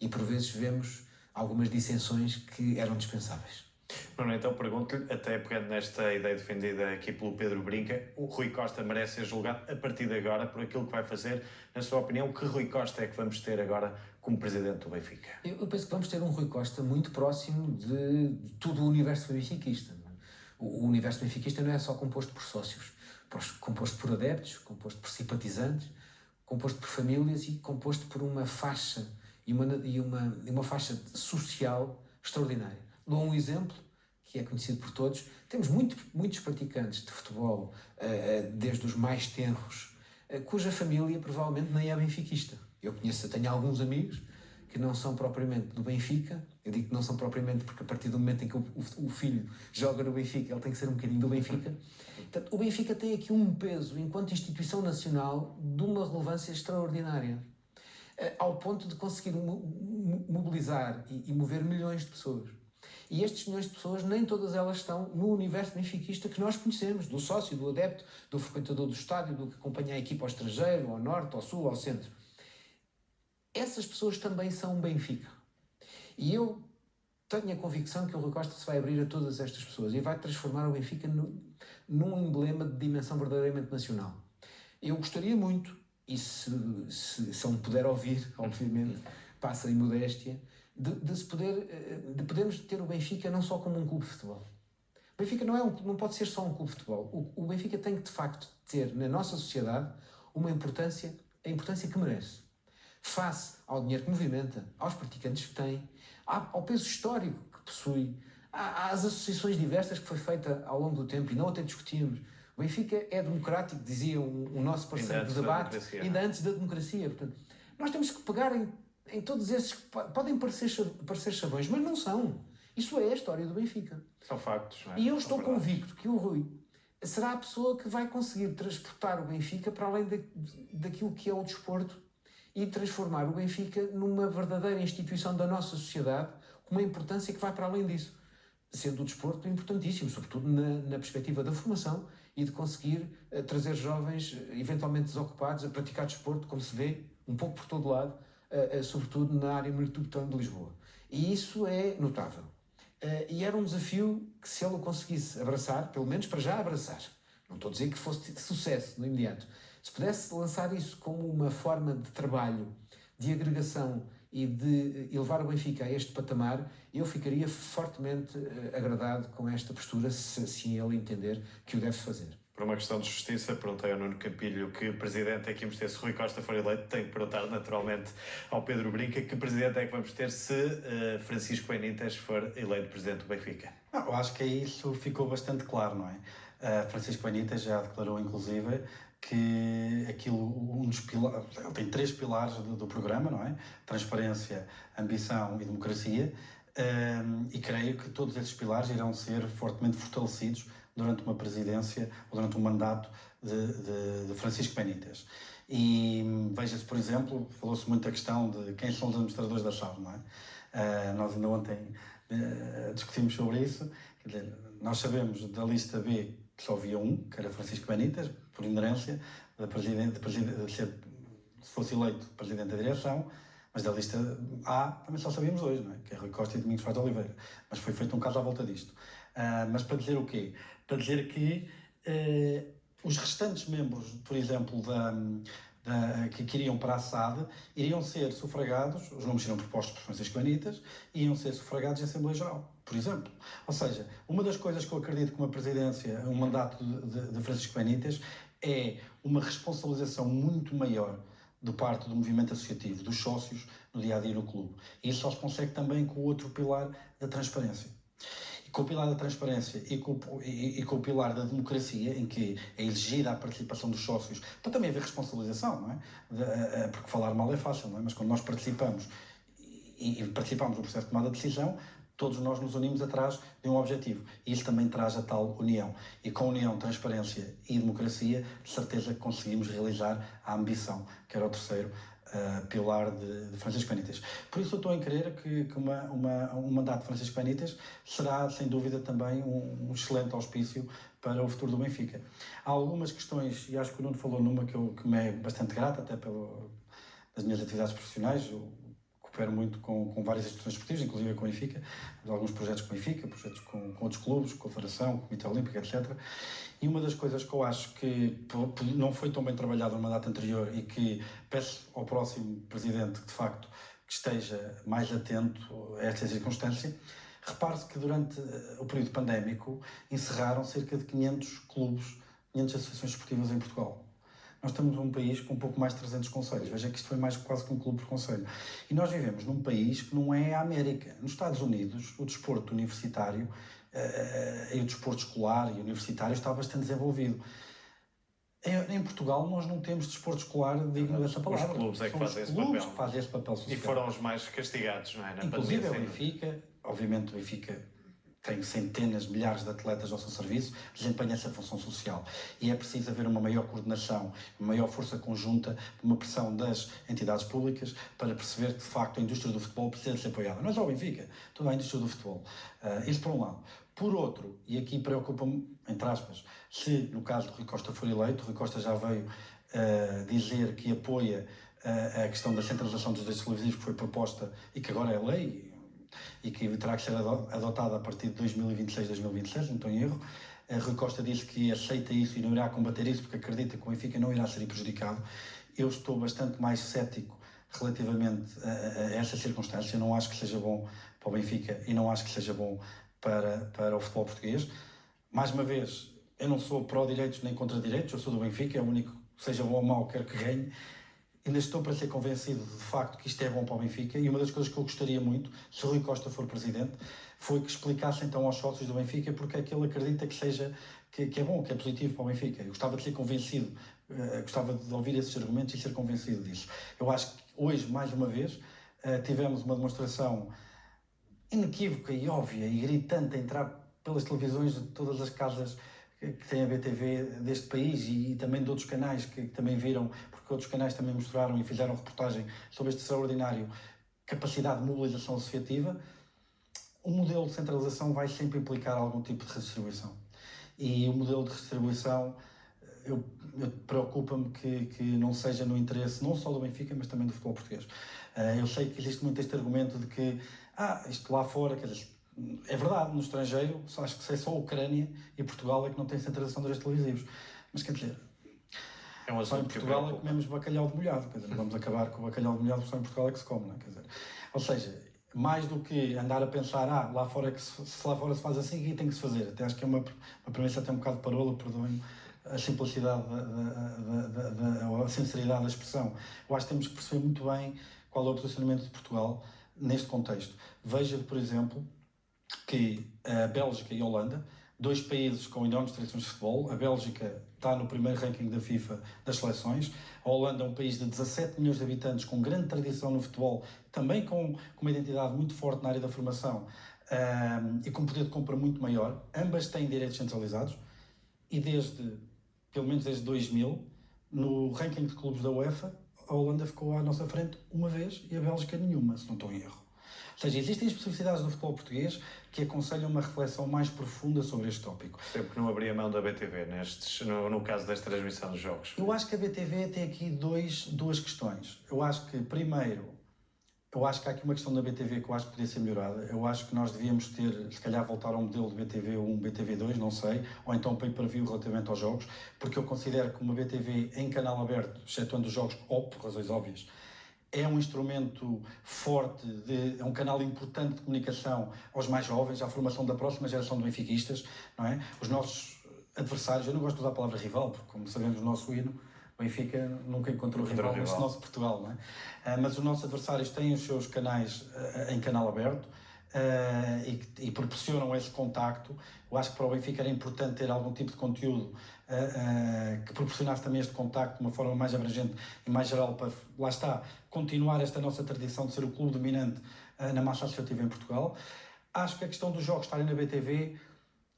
E por vezes vemos algumas dissensões que eram dispensáveis. Bruno, então pergunto-lhe, até pegando nesta ideia defendida aqui pelo Pedro Brinca, o Rui Costa merece ser julgado a partir de agora por aquilo que vai fazer. Na sua opinião, que Rui Costa é que vamos ter agora como presidente do Benfica? Eu penso que vamos ter um Rui Costa muito próximo de todo o universo benfiquista. O universo benfiquista não é só composto por sócios, composto por adeptos, composto por simpatizantes, composto por famílias e composto por uma faixa e uma faixa social extraordinária. Dou um exemplo que é conhecido por todos. Temos muitos praticantes de futebol, desde os mais tenros, cuja família provavelmente nem é benfiquista. Eu tenho alguns amigos que não são propriamente do Benfica. Eu digo que não são propriamente porque a partir do momento em que o filho joga no Benfica, ele tem que ser um bocadinho do Benfica. Portanto, o Benfica tem aqui um peso, enquanto instituição nacional, de uma relevância extraordinária, ao ponto de conseguir mobilizar e mover milhões de pessoas. E estes milhões de pessoas, nem todas elas estão no universo benfiquista que nós conhecemos, do sócio, do adepto, do frequentador do estádio, do que acompanha a equipa ao estrangeiro, ao norte, ao sul, ao centro. Essas pessoas também são um Benfica. E eu tenho a convicção que o Rui Costa se vai abrir a todas estas pessoas e vai transformar o Benfica num emblema de dimensão verdadeiramente nacional. Eu gostaria muito, e se eu me puder ouvir, obviamente, passa em modéstia, de podermos ter o Benfica não só como um clube de futebol. O Benfica não pode ser só um clube de futebol. O Benfica tem que, de facto, ter na nossa sociedade a importância que merece. Face ao dinheiro que movimenta, aos praticantes que tem, ao peso histórico que possui, às associações diversas que foi feita ao longo do tempo, e não até discutimos. O Benfica é democrático, dizia o nosso parceiro de debate, ainda antes da democracia. Portanto, nós temos que pegar em todos esses que podem parecer chavões, mas não são. Isso é a história do Benfica. São factos, não é? E eu estou convicto que o Rui será a pessoa que vai conseguir transportar o Benfica para além daquilo que é o desporto e transformar o Benfica numa verdadeira instituição da nossa sociedade, com uma importância que vai para além disso. Sendo o desporto importantíssimo, sobretudo na perspectiva da formação e de conseguir trazer jovens eventualmente desocupados a praticar desporto, como se vê um pouco por todo lado, sobretudo na área metropolitana de Lisboa. E isso é notável. E era um desafio que, se ele o conseguisse abraçar, pelo menos para já abraçar, não estou a dizer que fosse de sucesso no imediato, se pudesse lançar isso como uma forma de trabalho, de agregação e de elevar o Benfica a este patamar, eu ficaria fortemente agradado com esta postura, se assim ele entender que o deve fazer. Por uma questão de justiça, perguntei ao Nuno Campilho que presidente é que íamos ter se Rui Costa for eleito. Tenho que perguntar naturalmente ao Pedro Brinca que presidente é que vamos ter se Francisco Benítez for eleito presidente do Benfica. Não, eu acho que isso ficou bastante claro, não é? Francisco Benítez já declarou, inclusive, que aquilo, ele tem 3 pilares do programa, não é? Transparência, ambição e democracia, e creio que todos esses pilares irão ser fortemente fortalecidos durante uma presidência ou durante um mandato de Francisco Benítez. E veja-se, por exemplo, falou-se muito da questão de quem são os administradores da SAD, não é? Nós ainda ontem discutimos sobre isso. Quer dizer, nós sabemos da lista B que só havia um, que era Francisco Benítez, por inerência, de ser, se fosse eleito presidente da direção, mas da lista A também só sabíamos 2, não é? Que é Rui Costa e Domingos Vaz de Oliveira. Mas foi feito um caso à volta disto. Mas para dizer o quê? Para dizer que os restantes membros, por exemplo, que iriam para a SAD, iriam ser sufragados, os nomes seriam propostos por Francisco Benítez, e iam ser sufragados em Assembleia Geral, por exemplo. Ou seja, uma das coisas que eu acredito que uma presidência, um mandato de Francisco Benítez, é uma responsabilização muito maior de parte do movimento associativo, dos sócios, no dia-a-dia no clube. E isso só se consegue também com o outro pilar da transparência. E com o pilar da transparência e com o pilar da democracia, em que é exigida a participação dos sócios, para também haver responsabilização, não é? Porque falar mal é fácil, não é? Mas quando nós participamos e participamos do processo de tomada de decisão, todos nós nos unimos atrás de um objetivo. E isso também traz a tal união. E com união, transparência e democracia, de certeza que conseguimos realizar a ambição, que era o terceiro pilar de Francisco Benítez. Por isso eu estou a crer que um mandato de Francisco Benítez será, sem dúvida, também um excelente auspício para o futuro do Benfica. Há algumas questões, e acho que o Nuno falou numa que me é bastante grata, até das minhas atividades profissionais. Eu coopero muito com várias instituições esportivas, inclusive com o Benfica, alguns projetos com o Benfica, projetos com outros clubes, com a Federação, com o Comitê Olímpico, etc. E uma das coisas que eu acho que não foi tão bem trabalhado no mandato anterior e que peço ao próximo presidente, de facto, que que esteja mais atento a esta circunstância. Repare-se que durante o período pandémico encerraram cerca de 500 clubes, 500 associações esportivas em Portugal. Nós estamos num país com um pouco mais de 300 concelhos. Veja que isto foi mais quase que um clube por concelho. E nós vivemos num país que não é a América. Nos Estados Unidos, o desporto universitário e o desporto escolar e universitário está bastante desenvolvido. Em Portugal nós não temos desporto escolar digno dessa palavra. Os clubes é que fazem esse papel. papel. Que fazem esse papel social. E foram os mais castigados, não é? Na Inclusive pandemia, o Benfica, obviamente o Benfica tem centenas, milhares de atletas ao seu serviço, desempenha essa função social. E é preciso haver uma maior coordenação, uma maior força conjunta, uma pressão das entidades públicas para perceber que, de facto, a indústria do futebol precisa ser apoiada. Não é só o Benfica, toda a indústria do futebol. Isso por um lado. Por outro, e aqui preocupa-me, entre aspas, se no caso de Rui Costa for eleito, Rui Costa já veio dizer que apoia a questão da centralização dos direitos televisivos que foi proposta e que agora é lei, e que terá que ser adotada a partir de 2026, 2027, não estou em erro. Rui Costa disse que aceita isso e não irá combater isso porque acredita que o Benfica não irá ser prejudicado. Eu estou bastante mais cético relativamente a essa circunstância. Eu não acho que seja bom para o Benfica e não acho que seja bom para o futebol português. Mais uma vez, eu não sou pró-direitos nem contra-direitos, eu sou do Benfica, é o único, seja bom ou mau, quero que ganhe. Ainda estou para ser convencido de facto que isto é bom para o Benfica e uma das coisas que eu gostaria muito, se o Rui Costa for presidente, foi que explicasse então aos sócios do Benfica porque é que ele acredita que é bom, que é positivo para o Benfica. Eu gostava de ser convencido, gostava de ouvir esses argumentos e ser convencido disso. Eu acho que hoje, mais uma vez, tivemos uma demonstração inequívoca e óbvia e gritante a entrar pelas televisões de todas as casas que tem a BTV deste país e também de outros canais que também viram, porque outros canais também mostraram e fizeram reportagem sobre este extraordinário capacidade de mobilização associativa. O modelo de centralização vai sempre implicar algum tipo de redistribuição. E o modelo de redistribuição preocupa-me que não seja no interesse não só do Benfica, mas também do futebol português. Eu sei que existe muito este argumento de que isto lá fora, quer dizer, é verdade, no estrangeiro, acho que é só a Ucrânia e Portugal é que não tem centralização de direitos televisivos. Mas quer dizer, só em Portugal é que comemos bacalhau de molhado. Quer dizer, não vamos acabar com o bacalhau de molhado, porque só em Portugal é que se come, não é? Quer dizer, ou seja, mais do que andar a pensar, lá fora é que se lá fora se faz assim, aqui tem que se fazer. Até acho que é uma premissa até um bocado parola, perdoem a simplicidade, a sinceridade da expressão. Eu acho que temos que perceber muito bem qual é o posicionamento de Portugal neste contexto. Veja, por exemplo, que a Bélgica e a Holanda, dois países com enormes tradições de futebol, a Bélgica está no primeiro ranking da FIFA das seleções, a Holanda é um país de 17 milhões de habitantes com grande tradição no futebol, também com uma identidade muito forte na área da formação e com poder de compra muito maior. Ambas têm direitos centralizados e pelo menos desde 2000, no ranking de clubes da UEFA, a Holanda ficou à nossa frente uma vez e a Bélgica nenhuma, se não estou em erro. Ou seja, existem especificidades do futebol português que aconselham uma reflexão mais profunda sobre este tópico. Sempre que não abria mão da BTV, no caso desta transmissão dos jogos. Eu acho que a BTV tem aqui duas questões. Eu acho que, primeiro, há aqui uma questão da BTV que eu acho que podia ser melhorada. Eu acho que nós devíamos ter, se calhar, voltar ao modelo de BTV1, BTV2, não sei, ou então pay-per-view relativamente aos jogos, porque eu considero que uma BTV em canal aberto, excetuando os jogos, por razões óbvias, é um instrumento forte, é um canal importante de comunicação aos mais jovens, à formação da próxima geração de benfiquistas, não é? Os nossos adversários, eu não gosto de usar a palavra rival, porque como sabemos o nosso hino, o Benfica nunca encontrou rival neste nosso Portugal, não é? Mas os nossos adversários têm os seus canais em canal aberto e proporcionam esse contacto. Eu acho que para o Benfica era importante ter algum tipo de conteúdo que proporcionasse também este contacto de uma forma mais abrangente e mais geral para, lá está, continuar esta nossa tradição de ser o clube dominante na massa associativa em Portugal. Acho que a questão dos jogos estarem na BTV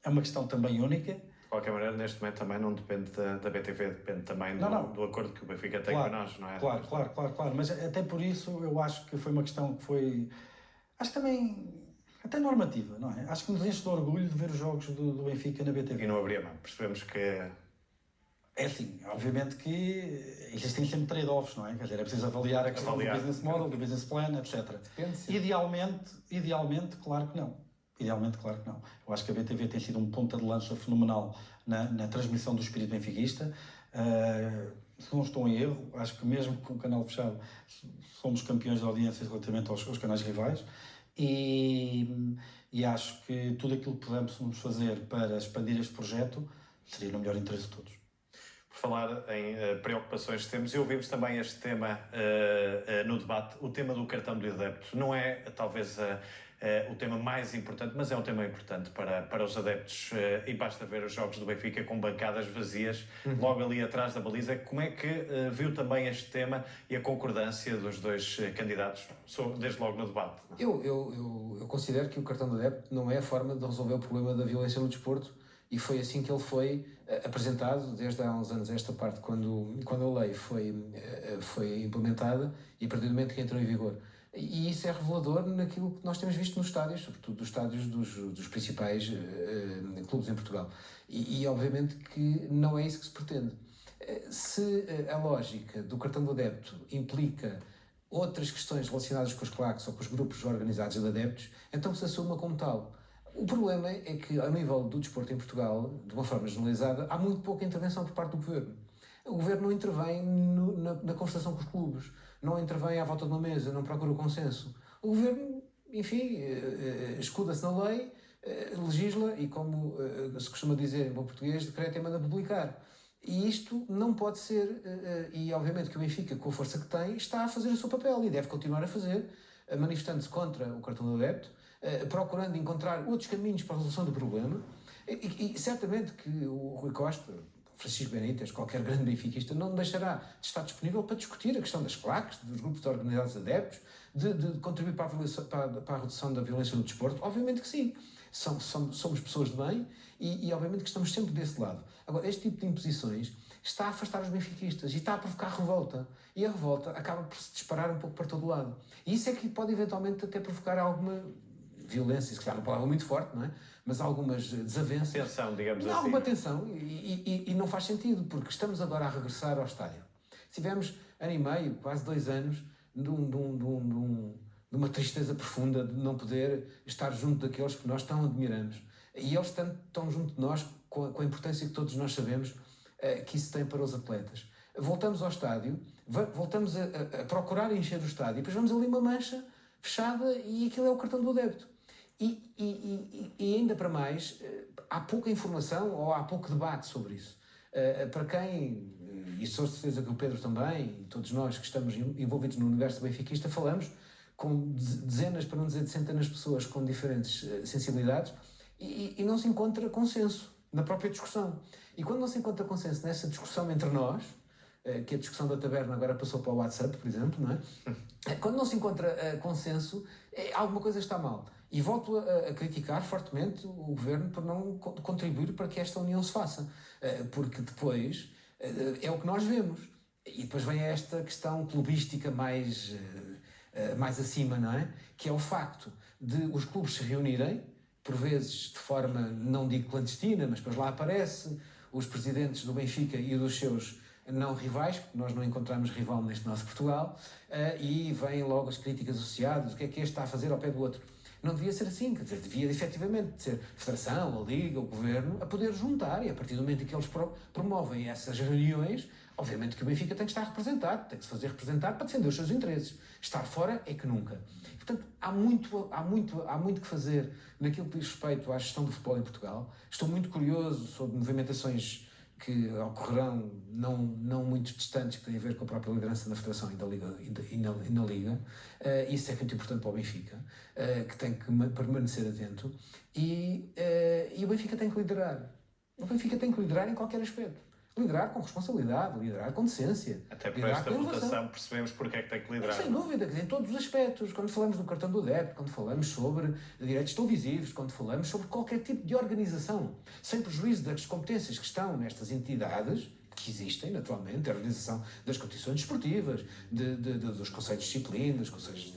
é uma questão também única. De qualquer maneira, neste momento também não depende da BTV, depende também do acordo que o Benfica tem com nós, não é? Claro. Mas até por isso eu acho que foi uma questão que foi, acho que também até normativa, não é? Acho que nos enche de orgulho de ver os jogos do Benfica na BTV. E não abria mão, percebemos que... É assim, obviamente que existem sempre trade-offs, não é? Quer dizer, é preciso avaliar a questão do business model, do business plan, etc. Idealmente, claro que não. Eu acho que a BTV tem sido um ponta de lança fenomenal na transmissão do espírito benfiquista. se não estou em erro, acho que mesmo com o canal fechado somos campeões de audiências relativamente aos canais rivais e acho que tudo aquilo que pudermos fazer para expandir este projeto seria no melhor interesse de todos. Por falar em preocupações que temos, e ouvimos também este tema no debate, o tema do cartão de adepto. Não é talvez o tema mais importante, mas é um tema importante para os adeptos e basta ver os jogos do Benfica com bancadas vazias, logo ali atrás da baliza. Como é que viu também este tema e a concordância dos dois candidatos, desde logo no debate? Eu considero que o cartão de adepto não é a forma de resolver o problema da violência no desporto e foi assim que ele foi apresentado desde há uns anos esta parte, quando a lei foi implementada e a partir do momento que entrou em vigor. E isso é revelador naquilo que nós temos visto nos estádios, sobretudo dos estádios dos principais clubes em Portugal. E obviamente que não é isso que se pretende. Se a lógica do cartão do adepto implica outras questões relacionadas com os claques ou com os grupos organizados de adeptos, então se assuma como tal. O problema é que, ao nível do desporto em Portugal, de uma forma generalizada, há muito pouca intervenção por parte do Governo. O Governo não intervém na conversação com os clubes, não intervém à volta de uma mesa, não procura o consenso. O Governo, enfim, escuda-se na lei, legisla e, como se costuma dizer em bom português, decreta e manda publicar. E isto não pode ser, e obviamente que o Benfica, com a força que tem, está a fazer o seu papel e deve continuar a fazer, manifestando-se contra o cartão do adepto, procurando encontrar outros caminhos para a resolução do problema e certamente que o Rui Costa, Francisco Benítez, qualquer grande benfiquista, não deixará de estar disponível para discutir a questão das claques, dos grupos de organizados de adeptos, de contribuir para a redução da violência no desporto. Obviamente que sim, somos pessoas de bem e obviamente que estamos sempre desse lado. Agora, este tipo de imposições está a afastar os benfiquistas e está a provocar revolta. E a revolta acaba por se disparar um pouco para todo lado. E isso é que pode eventualmente até provocar alguma violência, se calhar uma palavra muito forte, não é? Mas algumas desavenças. Tensão, digamos assim. Alguma tensão e não faz sentido, porque estamos agora a regressar ao estádio. Tivemos ano e meio, quase 2 anos, de uma tristeza profunda de não poder estar junto daqueles que nós tão admiramos. E eles estão junto de nós com a importância que todos nós sabemos que isso tem para os atletas. Voltamos ao estádio, voltamos a procurar encher o estádio, e depois vamos ali uma mancha fechada e aquilo é o cartão do adepto. E ainda para mais, há pouca informação ou há pouco debate sobre isso. Para quem, e sou certeza que o Pedro também, e todos nós que estamos envolvidos no universo benfiquista, falamos com dezenas, para não dizer de centenas de pessoas com diferentes sensibilidades e não se encontra consenso na própria discussão. E quando não se encontra consenso nessa discussão entre nós, que a discussão da taberna agora passou para o WhatsApp, por exemplo, não é? Quando não se encontra consenso, alguma coisa está mal. E volto a criticar fortemente o Governo por não contribuir para que esta união se faça. Porque depois é o que nós vemos. E depois vem esta questão clubística mais acima, não é? Que é o facto de os clubes se reunirem, por vezes de forma, não digo clandestina, mas depois lá aparece os presidentes do Benfica e dos seus não rivais, porque nós não encontramos rival neste nosso Portugal, e vêm logo as críticas associadas, o que é que este está a fazer ao pé do outro. Não devia ser assim, quer dizer, devia efetivamente ser a Federação, a Liga, o Governo, a poder juntar, e a partir do momento em que eles promovem essas reuniões, obviamente que o Benfica tem que estar representado, tem que se fazer representar para defender os seus interesses. Estar fora é que nunca. Portanto, há muito que fazer naquilo que diz respeito à gestão do futebol em Portugal. Estou muito curioso sobre movimentações que ocorrerão não muito distantes, que têm a ver com a própria liderança na Federação e na Liga. Isso é muito importante para o Benfica, que tem que permanecer atento. E o Benfica tem que liderar. O Benfica tem que liderar em qualquer aspecto. Liderar com responsabilidade, liderar com decência. Até por esta votação percebemos porque é que tem que liderar. Sem dúvida, em todos os aspectos. Quando falamos do cartão do adepto, quando falamos sobre direitos televisivos, quando falamos sobre qualquer tipo de organização, sem prejuízo das competências que estão nestas entidades, que existem, naturalmente, a organização das competições desportivas, dos conselhos de disciplina, dos conselhos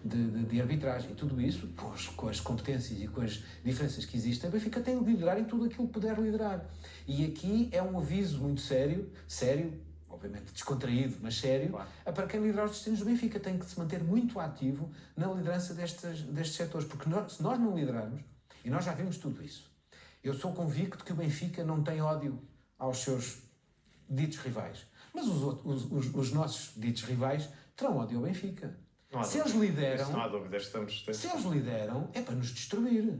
de arbitragem, tudo isso, com as competências e com as diferenças que existem, o Benfica tem de liderar em tudo aquilo que puder liderar. E aqui é um aviso muito sério, obviamente descontraído, mas sério, claro, para quem liderar os destinos do Benfica. Tem que se manter muito ativo na liderança destes setores, porque se nós não liderarmos, e nós já vimos tudo isso, eu sou convicto que o Benfica não tem ódio aos seus ditos rivais. Mas os nossos ditos rivais terão ódio ao Benfica. Se eles Isso lideram, não há dúvidas, se eles lideram, é para nos destruir.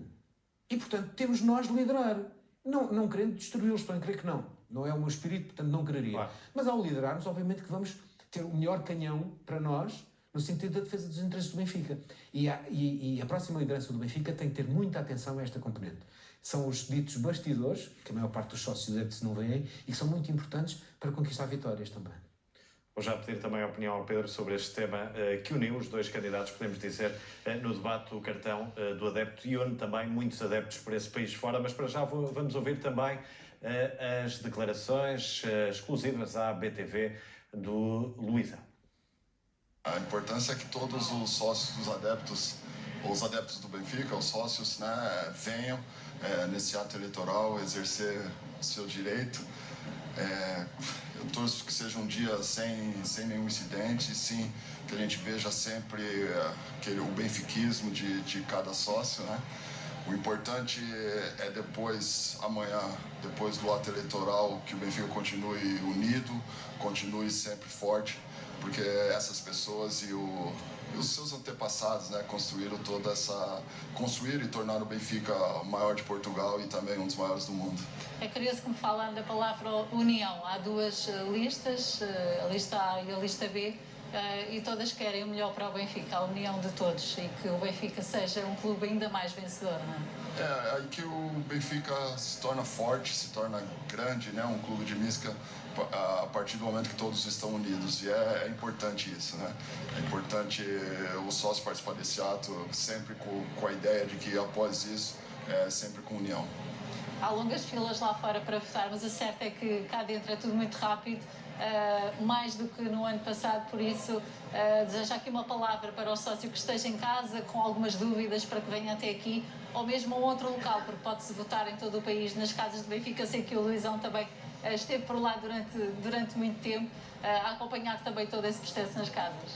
E, portanto, temos nós de liderar. Não querendo destruí-los, estou a crer que não. Não é o meu espírito, portanto não quereria. Claro. Mas ao liderarmos, obviamente que vamos ter o melhor canhão para nós, no sentido da defesa dos interesses do Benfica. E a próxima liderança do Benfica tem que ter muita atenção a esta componente. São os ditos bastidores, que a maior parte dos sócios adeptos não veem, e que são muito importantes para conquistar vitórias também. Vou já pedir também a opinião ao Pedro sobre este tema que uniu os dois candidatos, podemos dizer, no debate do cartão do adepto e une também muitos adeptos por esse país fora, mas para já vamos ouvir também as declarações exclusivas à BTV do Luísa. A importância é que todos os sócios dos adeptos, os adeptos do Benfica, os sócios, né, venham nesse ato eleitoral exercer o seu direito. Eu torço que seja um dia sem nenhum incidente, sim, que a gente veja sempre o benfiquismo de cada sócio, né? O importante é depois, amanhã, depois do ato eleitoral, que o Benfica continue unido, continue sempre forte, porque essas pessoas e os seus antepassados, né, construíram e tornaram o Benfica o maior de Portugal e também um dos maiores do mundo. É curioso que me falam da palavra união. Há duas listas, a lista A e a lista B, e todas querem o melhor para o Benfica, a união de todos, e que o Benfica seja um clube ainda mais vencedor, não é? É aí que o Benfica se torna forte, se torna grande, né, um clube de mística, a partir do momento que todos estão unidos, e é importante isso, né? É importante o sócio participar desse ato sempre com a ideia de que após isso sempre com união. Há longas filas lá fora para votar, mas o certo é que cá dentro é tudo muito rápido, mais do que no ano passado, por isso desejo aqui uma palavra para o sócio que esteja em casa com algumas dúvidas para que venha até aqui, ou mesmo a um outro local, porque pode-se votar em todo o país, nas casas de Benfica. Eu sei que o Luizão também esteve por lá durante muito tempo, a acompanhar também todo esse processo nas casas.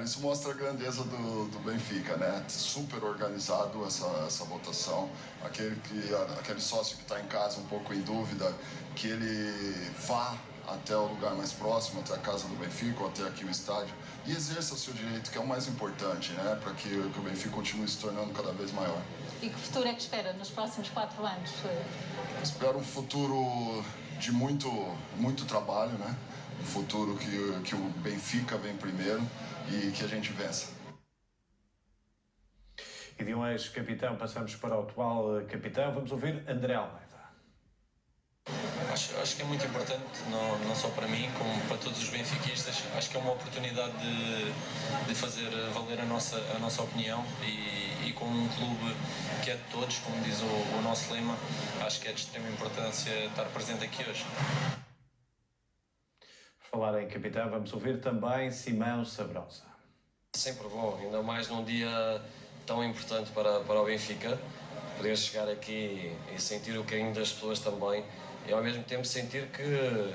Isso mostra a grandeza do Benfica, né? Super organizado essa votação. Aquele sócio que está em casa um pouco em dúvida, que ele vá até o lugar mais próximo, até a casa do Benfica ou até aqui o estádio, e exerça o seu direito, que é o mais importante, né? Para que o Benfica continue se tornando cada vez maior. E que futuro é que espera nos próximos 4 anos? Espero um futuro de muito trabalho, né? Um futuro que o Benfica vem primeiro e que a gente vença. E de um ex-capitão passamos para o atual capitão. Vamos ouvir André Almeida. Acho que é muito importante, não só para mim, como para todos os benfiquistas. Acho que é uma oportunidade de fazer valer a nossa opinião e com um clube que é de todos, como diz o nosso lema, acho que é de extrema importância estar presente aqui hoje. Por falar em capitão, vamos ouvir também Simão Sabrosa. Sempre bom, ainda mais num dia tão importante para o Benfica, poder chegar aqui e sentir o carinho das pessoas também, e ao mesmo tempo sentir que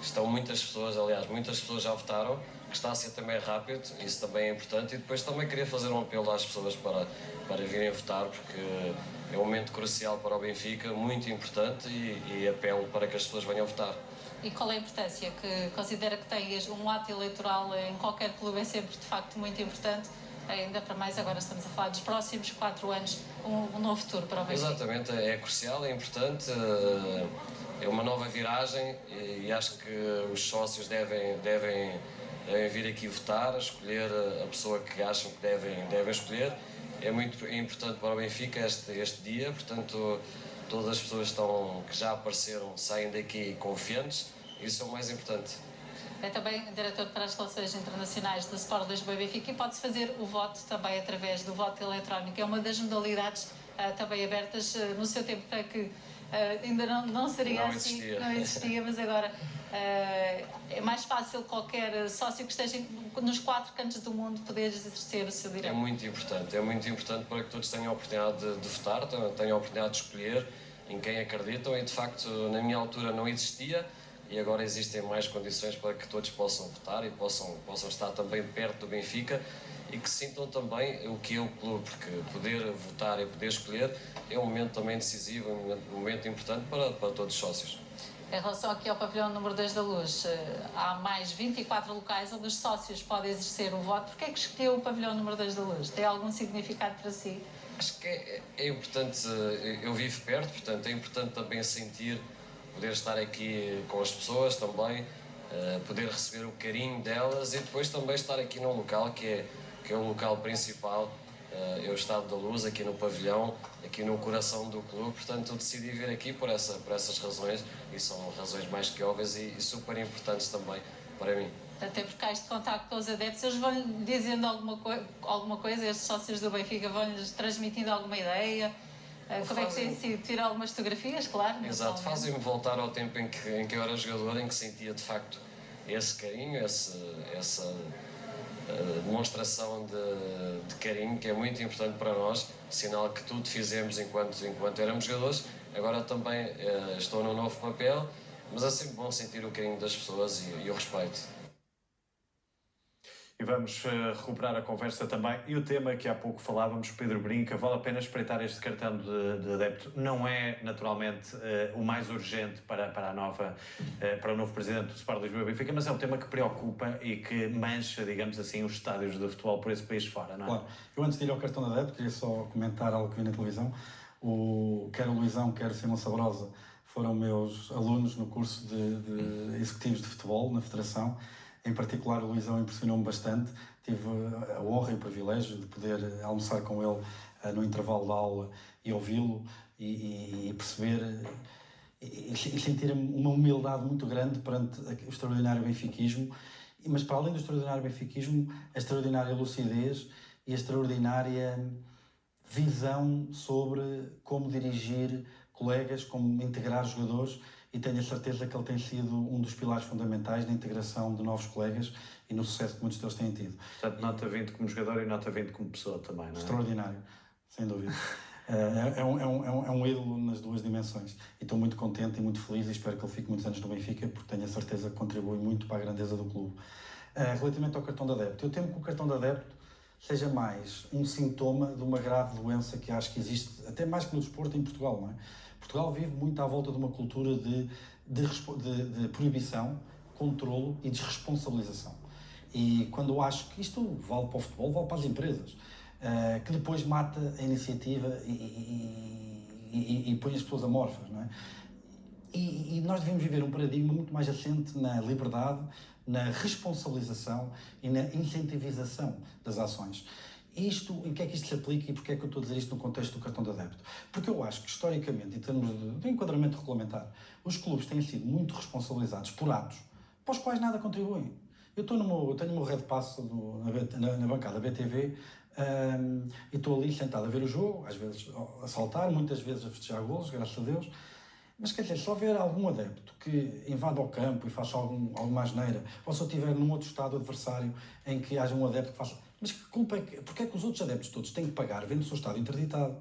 estão muitas pessoas, aliás, muitas pessoas já votaram, que está a ser também rápido, isso também é importante, e depois também queria fazer um apelo às pessoas para virem votar, porque é um momento crucial para o Benfica, muito importante, e apelo para que as pessoas venham votar. E qual é a importância que considera que tem um ato eleitoral em qualquer clube? É sempre, de facto, muito importante, ainda para mais agora estamos a falar dos próximos 4 anos, um novo futuro para o Benfica. Exatamente, é crucial, é importante, é uma nova viragem e acho que os sócios devem vir aqui votar, escolher a pessoa que acham que devem escolher. É muito importante para o Benfica este dia, portanto todas as pessoas que já apareceram saem daqui confiantes, isso é o mais importante. É também diretor para as relações internacionais do Sport Lisboa e Benfica, e pode-se fazer o voto também através do voto eletrónico. É uma das modalidades também abertas no seu tempo, que ainda não seria assim, não existia, mas agora é mais fácil qualquer sócio que esteja nos 4 cantos do mundo poder exercer o seu direito. É muito importante para que todos tenham a oportunidade de votar, tenham a oportunidade de escolher em quem acreditam, e de facto na minha altura não existia, e agora existem mais condições para que todos possam votar e possam estar também perto do Benfica e que sintam também o que é o clube, porque poder votar e poder escolher é um momento também decisivo, um momento importante para todos os sócios. Em relação aqui ao pavilhão número 2 da Luz, há mais 24 locais onde os sócios podem exercer um voto. Porquê é que escolheu o pavilhão número 2 da Luz? Tem algum significado para si? Acho que é importante, eu vivo perto, portanto é importante também sentir, poder estar aqui com as pessoas também, poder receber o carinho delas e depois também estar aqui num local que é o local principal, é o Estádio da Luz, aqui no pavilhão, aqui no coração do clube, portanto eu decidi vir aqui por essas razões e são razões mais que óbvias e super importantes também para mim. Até porque há este contacto com os adeptos, eles vão-lhe dizendo alguma coisa, estes sócios do Benfica vão-lhes transmitindo alguma ideia. Como é que tem sido? Tirar algumas fotografias, claro. Exato, fazem-me voltar ao tempo em que eu era jogador, em que sentia de facto esse carinho, essa demonstração de carinho que é muito importante para nós, sinal que tudo fizemos enquanto éramos jogadores. Agora também estou num novo papel, mas é sempre bom sentir o carinho das pessoas e o respeito. E vamos recuperar a conversa também. E o tema que há pouco falávamos, Pedro Brinca, vale a pena espreitar este cartão de adepto. Não é, naturalmente, o mais urgente para o novo presidente do Sport Lisboa e Benfica, mas é um tema que preocupa e que mancha, digamos assim, os estádios de futebol por esse país fora, não é? Claro. Eu antes de ir ao cartão de adepto, queria só comentar algo que vi na televisão. Quer o Luizão, quer o Simão Sabrosa foram meus alunos no curso de executivos de futebol na Federação. Em particular, o Luizão impressionou-me bastante. Tive a honra e o privilégio de poder almoçar com ele no intervalo da aula e ouvi-lo e perceber e sentir uma humildade muito grande perante o extraordinário benfiquismo. Mas, para além do extraordinário benfiquismo, a extraordinária lucidez e a extraordinária visão sobre como dirigir colegas, como integrar jogadores. E tenho a certeza que ele tem sido um dos pilares fundamentais na integração de novos colegas e no sucesso que muitos deles têm tido. Portanto, nota 20 como jogador e nota 20 como pessoa também, não é? Extraordinário, sem dúvida. É um ídolo nas duas dimensões. E estou muito contente e muito feliz e espero que ele fique muitos anos no Benfica, porque tenho a certeza que contribui muito para a grandeza do clube. Relativamente ao cartão de adepto, eu temo que o cartão de adepto seja mais um sintoma de uma grave doença que acho que existe, até mais que no desporto em Portugal, não é? Portugal vive muito à volta de uma cultura de proibição, controlo e desresponsabilização. E quando eu acho que isto vale para o futebol, vale para as empresas, que depois mata a iniciativa e põe as pessoas amorfas, não é? E nós devemos viver um paradigma muito mais assente na liberdade, na responsabilização e na incentivização das ações. Em que é que isto se aplica e porque é que eu estou a dizer isto no contexto do cartão de adepto? Porque eu acho que, historicamente, em termos de enquadramento regulamentar, os clubes têm sido muito responsabilizados por atos para os quais nada contribuem. Eu tenho o meu Red Pass na bancada BTV e estou ali sentado a ver o jogo, às vezes a saltar, muitas vezes a festejar golos, graças a Deus. Mas quer dizer, se houver algum adepto que invada o campo e faça alguma asneira, ou se eu estiver num outro estado adversário em que haja um adepto que faça... Mas que culpa porque é que os outros adeptos todos têm que pagar vendo o seu estádio interditado?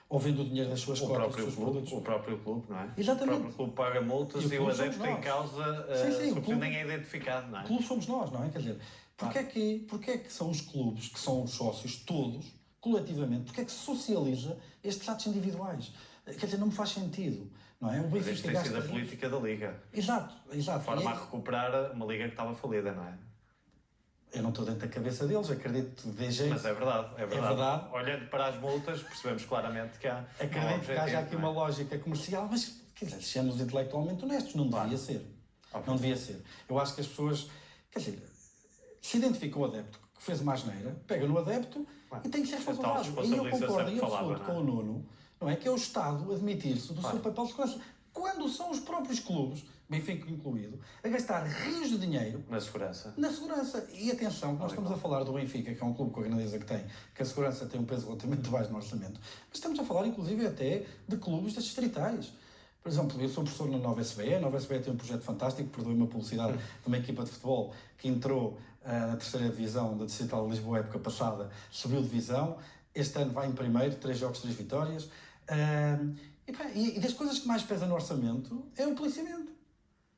Ou vendo o dinheiro das suas cotas, dos seus produtos? O próprio clube, não é? Exatamente. O próprio clube paga multas e o adepto em causa nem é identificado, não é? O clube somos nós, não é? Quer dizer, porque é que são os clubes, que são os sócios todos, coletivamente, porque é que se socializa estes atos individuais? Quer dizer, não me faz sentido, não é? O Benfica isto tem sido a política da Liga. Exato. De forma a recuperar uma Liga que estava falida, não é? Eu não estou dentro da cabeça deles, acredito de jeito. Mas é verdade. Olhando para as multas, percebemos claramente que há. Acredito que haja aqui uma lógica comercial, mas quer dizer, sejamos intelectualmente honestos, não devia ser. Não devia ser. Eu acho que as pessoas, quer dizer, se identifica o adepto que fez uma asneira, pega no adepto e tem que ser responsável. E eu concordo em absoluto com o Nuno, não é? Que é o Estado admitir-se do seu papel de segurança. Quando são os próprios clubes, Benfica incluído, a gastar rios de dinheiro na segurança. E atenção, nós estamos a falar do Benfica, que é um clube com a grandeza que tem, que a segurança tem um peso relativamente baixo no orçamento, mas estamos a falar inclusive até de clubes das distritais. Por exemplo, eu sou professor na Nova SBE, a Nova SBE tem um projeto fantástico, perdoe uma publicidade de uma equipa de futebol que entrou na terceira divisão da Distrital de Lisboa época passada, subiu de divisão, este ano vai em primeiro, 3 jogos, 3 vitórias. E das coisas que mais pesa no orçamento é o policiamento.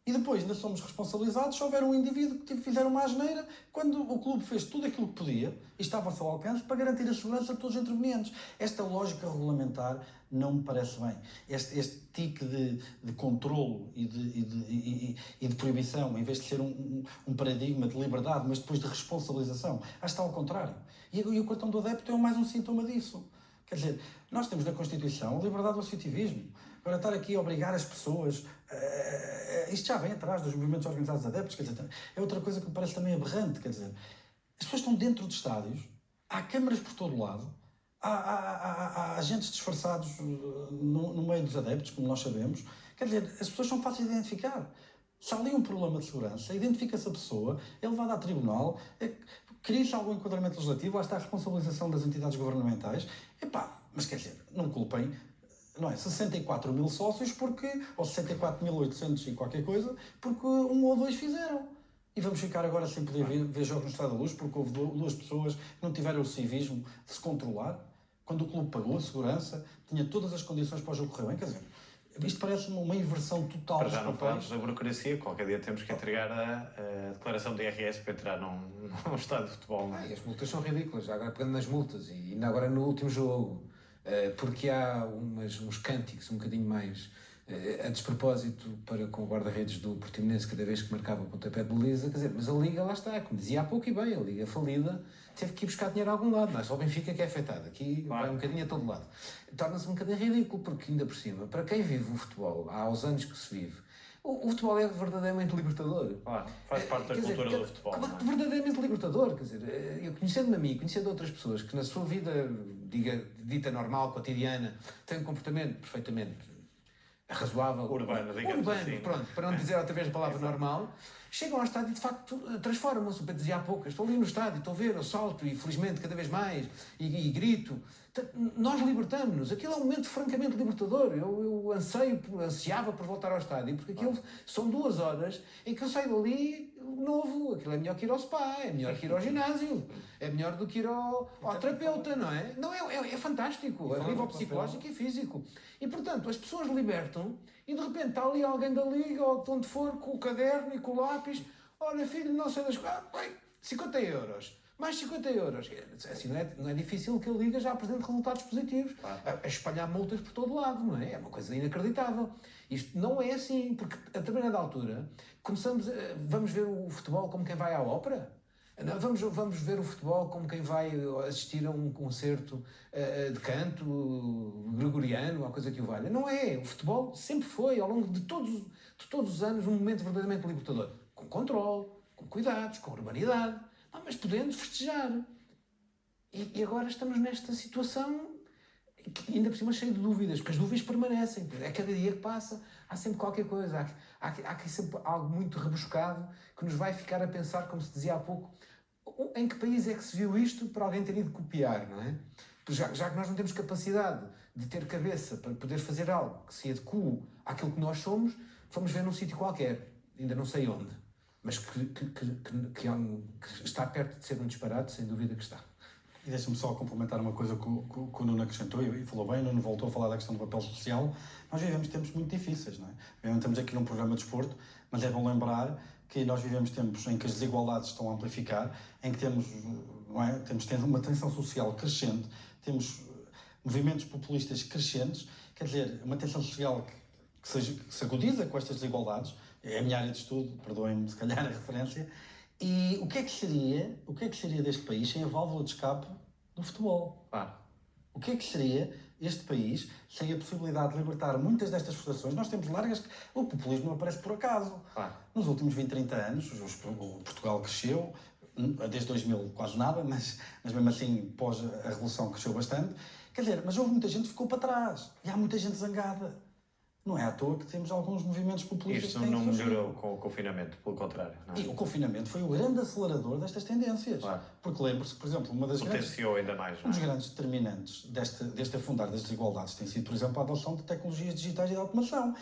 E depois ainda somos responsabilizados se houver um indivíduo que fizer uma asneira quando o clube fez tudo aquilo que podia e estava ao seu alcance para garantir a segurança de todos os intervenientes. Esta lógica regulamentar não me parece bem. Este tique de controlo e de proibição, em vez de ser um paradigma de liberdade, mas depois de responsabilização, acho que está ao contrário. E o cartão do adepto é mais um sintoma disso. Quer dizer, nós temos na Constituição a liberdade do associativismo. Agora, estar aqui a obrigar as pessoas... isto já vem atrás dos movimentos organizados de adeptos, quer dizer, é outra coisa que me parece também aberrante, quer dizer, as pessoas estão dentro de estádios, há câmaras por todo lado, há agentes disfarçados no meio dos adeptos, como nós sabemos, quer dizer, as pessoas são fáceis de identificar. Se há ali um problema de segurança, identifica-se a pessoa, é levada a tribunal, cria-se algum enquadramento legislativo, lá está a responsabilização das entidades governamentais, mas quer dizer, não culpem, não é, 64 mil sócios ou 64.800 e qualquer coisa, porque um ou dois fizeram. E vamos ficar agora sem poder ver jogos no Estádio da Luz porque houve duas pessoas que não tiveram o civismo de se controlar, quando o clube pagou a segurança, tinha todas as condições para o jogo correr bem, quer dizer, isto parece-me uma inversão total. Para já não falamos da burocracia, qualquer dia temos que entregar a declaração de IRS para entrar num estádio de futebol. Não é? E as multas são ridículas, agora pegando nas multas, e ainda agora no último jogo, porque há uns cânticos um bocadinho mais a despropósito para com o guarda-redes do Portimonense cada vez que marcava o pontapé de baliza, quer dizer, mas a Liga lá está, como dizia há pouco e bem, a Liga falida teve que ir buscar dinheiro a algum lado, não é só o Benfica que é afetado, aqui vai um bocadinho a todo lado. Torna-se um bocadinho ridículo, porque ainda por cima, para quem vive o futebol, há aos anos que se vive, o futebol é verdadeiramente libertador. Faz parte da cultura do futebol. Não é? Verdadeiramente libertador, quer dizer, eu conhecendo-me a mim, conhecendo outras pessoas que na sua vida, dita normal, cotidiana, têm um comportamento perfeitamente razoável, urbano, digamos assim. Pronto, para não dizer outra vez a palavra normal, chegam ao estádio e de facto transformam-se. O Pedro dizia há pouco, estou ali no estádio, estou a ver, eu salto e felizmente cada vez mais e grito. Nós libertamos-nos, aquilo é um momento francamente libertador. Eu ansiava por voltar ao estádio, porque aquilo são 2 horas em que eu saio dali novo. Aquilo é melhor que ir ao spa, é melhor que ir ao ginásio, é melhor do que ir ao terapeuta, não é? Não, é fantástico, a nível psicológico e físico. E portanto, as pessoas libertam e de repente está ali alguém da Liga ou de onde for com o caderno e com o lápis. Olha, filho, não sei das coisas, 50 euros. Mais 50 euros. Assim, não é difícil que a Liga já apresente resultados positivos. A espalhar multas por todo lado, não é? É uma coisa inacreditável. Isto não é assim, porque a determinada altura vamos ver o futebol como quem vai à ópera? Não, vamos ver o futebol como quem vai assistir a um concerto de canto gregoriano, ou coisa que o valha. Não é. O futebol sempre foi, ao longo de todos os anos, um momento verdadeiramente libertador. Com controle, com cuidados, com urbanidade. Mas podendo festejar. E agora estamos nesta situação, ainda por cima cheia de dúvidas, porque as dúvidas permanecem. É cada dia que passa, há sempre qualquer coisa. Há aqui sempre algo muito rebuscado que nos vai ficar a pensar, como se dizia há pouco, em que país é que se viu isto para alguém ter ido copiar, não é? Já que nós não temos capacidade de ter cabeça para poder fazer algo que se adeque àquilo que nós somos, vamos ver num sítio qualquer, ainda não sei onde. Mas que está perto de ser um disparate, sem dúvida que está. E deixa-me só complementar uma coisa que o Nuno acrescentou e falou bem. O Nuno voltou a falar da questão do papel social. Nós vivemos tempos muito difíceis, não é? Estamos aqui num programa de desporto, mas é bom lembrar que nós vivemos tempos em que as desigualdades estão a amplificar, em que temos uma tensão social crescente, temos movimentos populistas crescentes, quer dizer, uma tensão social que se agudiza com estas desigualdades. É a minha área de estudo, perdoem-me se calhar a referência. E o que é que seria deste país sem a válvula de escape do futebol? O que é que seria este país sem a possibilidade de libertar muitas destas frustrações? Nós temos largas... O populismo não aparece por acaso. Nos últimos 20, 30 anos, o Portugal cresceu, desde 2000 quase nada, mas mesmo assim, pós a Revolução, cresceu bastante. Quer dizer, mas houve muita gente que ficou para trás. E há muita gente zangada. Não é à toa que temos alguns movimentos populistas. Isto não melhorou com o confinamento, pelo contrário. Não é? E o confinamento foi o grande acelerador destas tendências. Porque lembre-se, por exemplo, potenciou ainda mais. Um dos grandes determinantes deste afundar das desigualdades tem sido, por exemplo, a adoção de tecnologias digitais e de automação.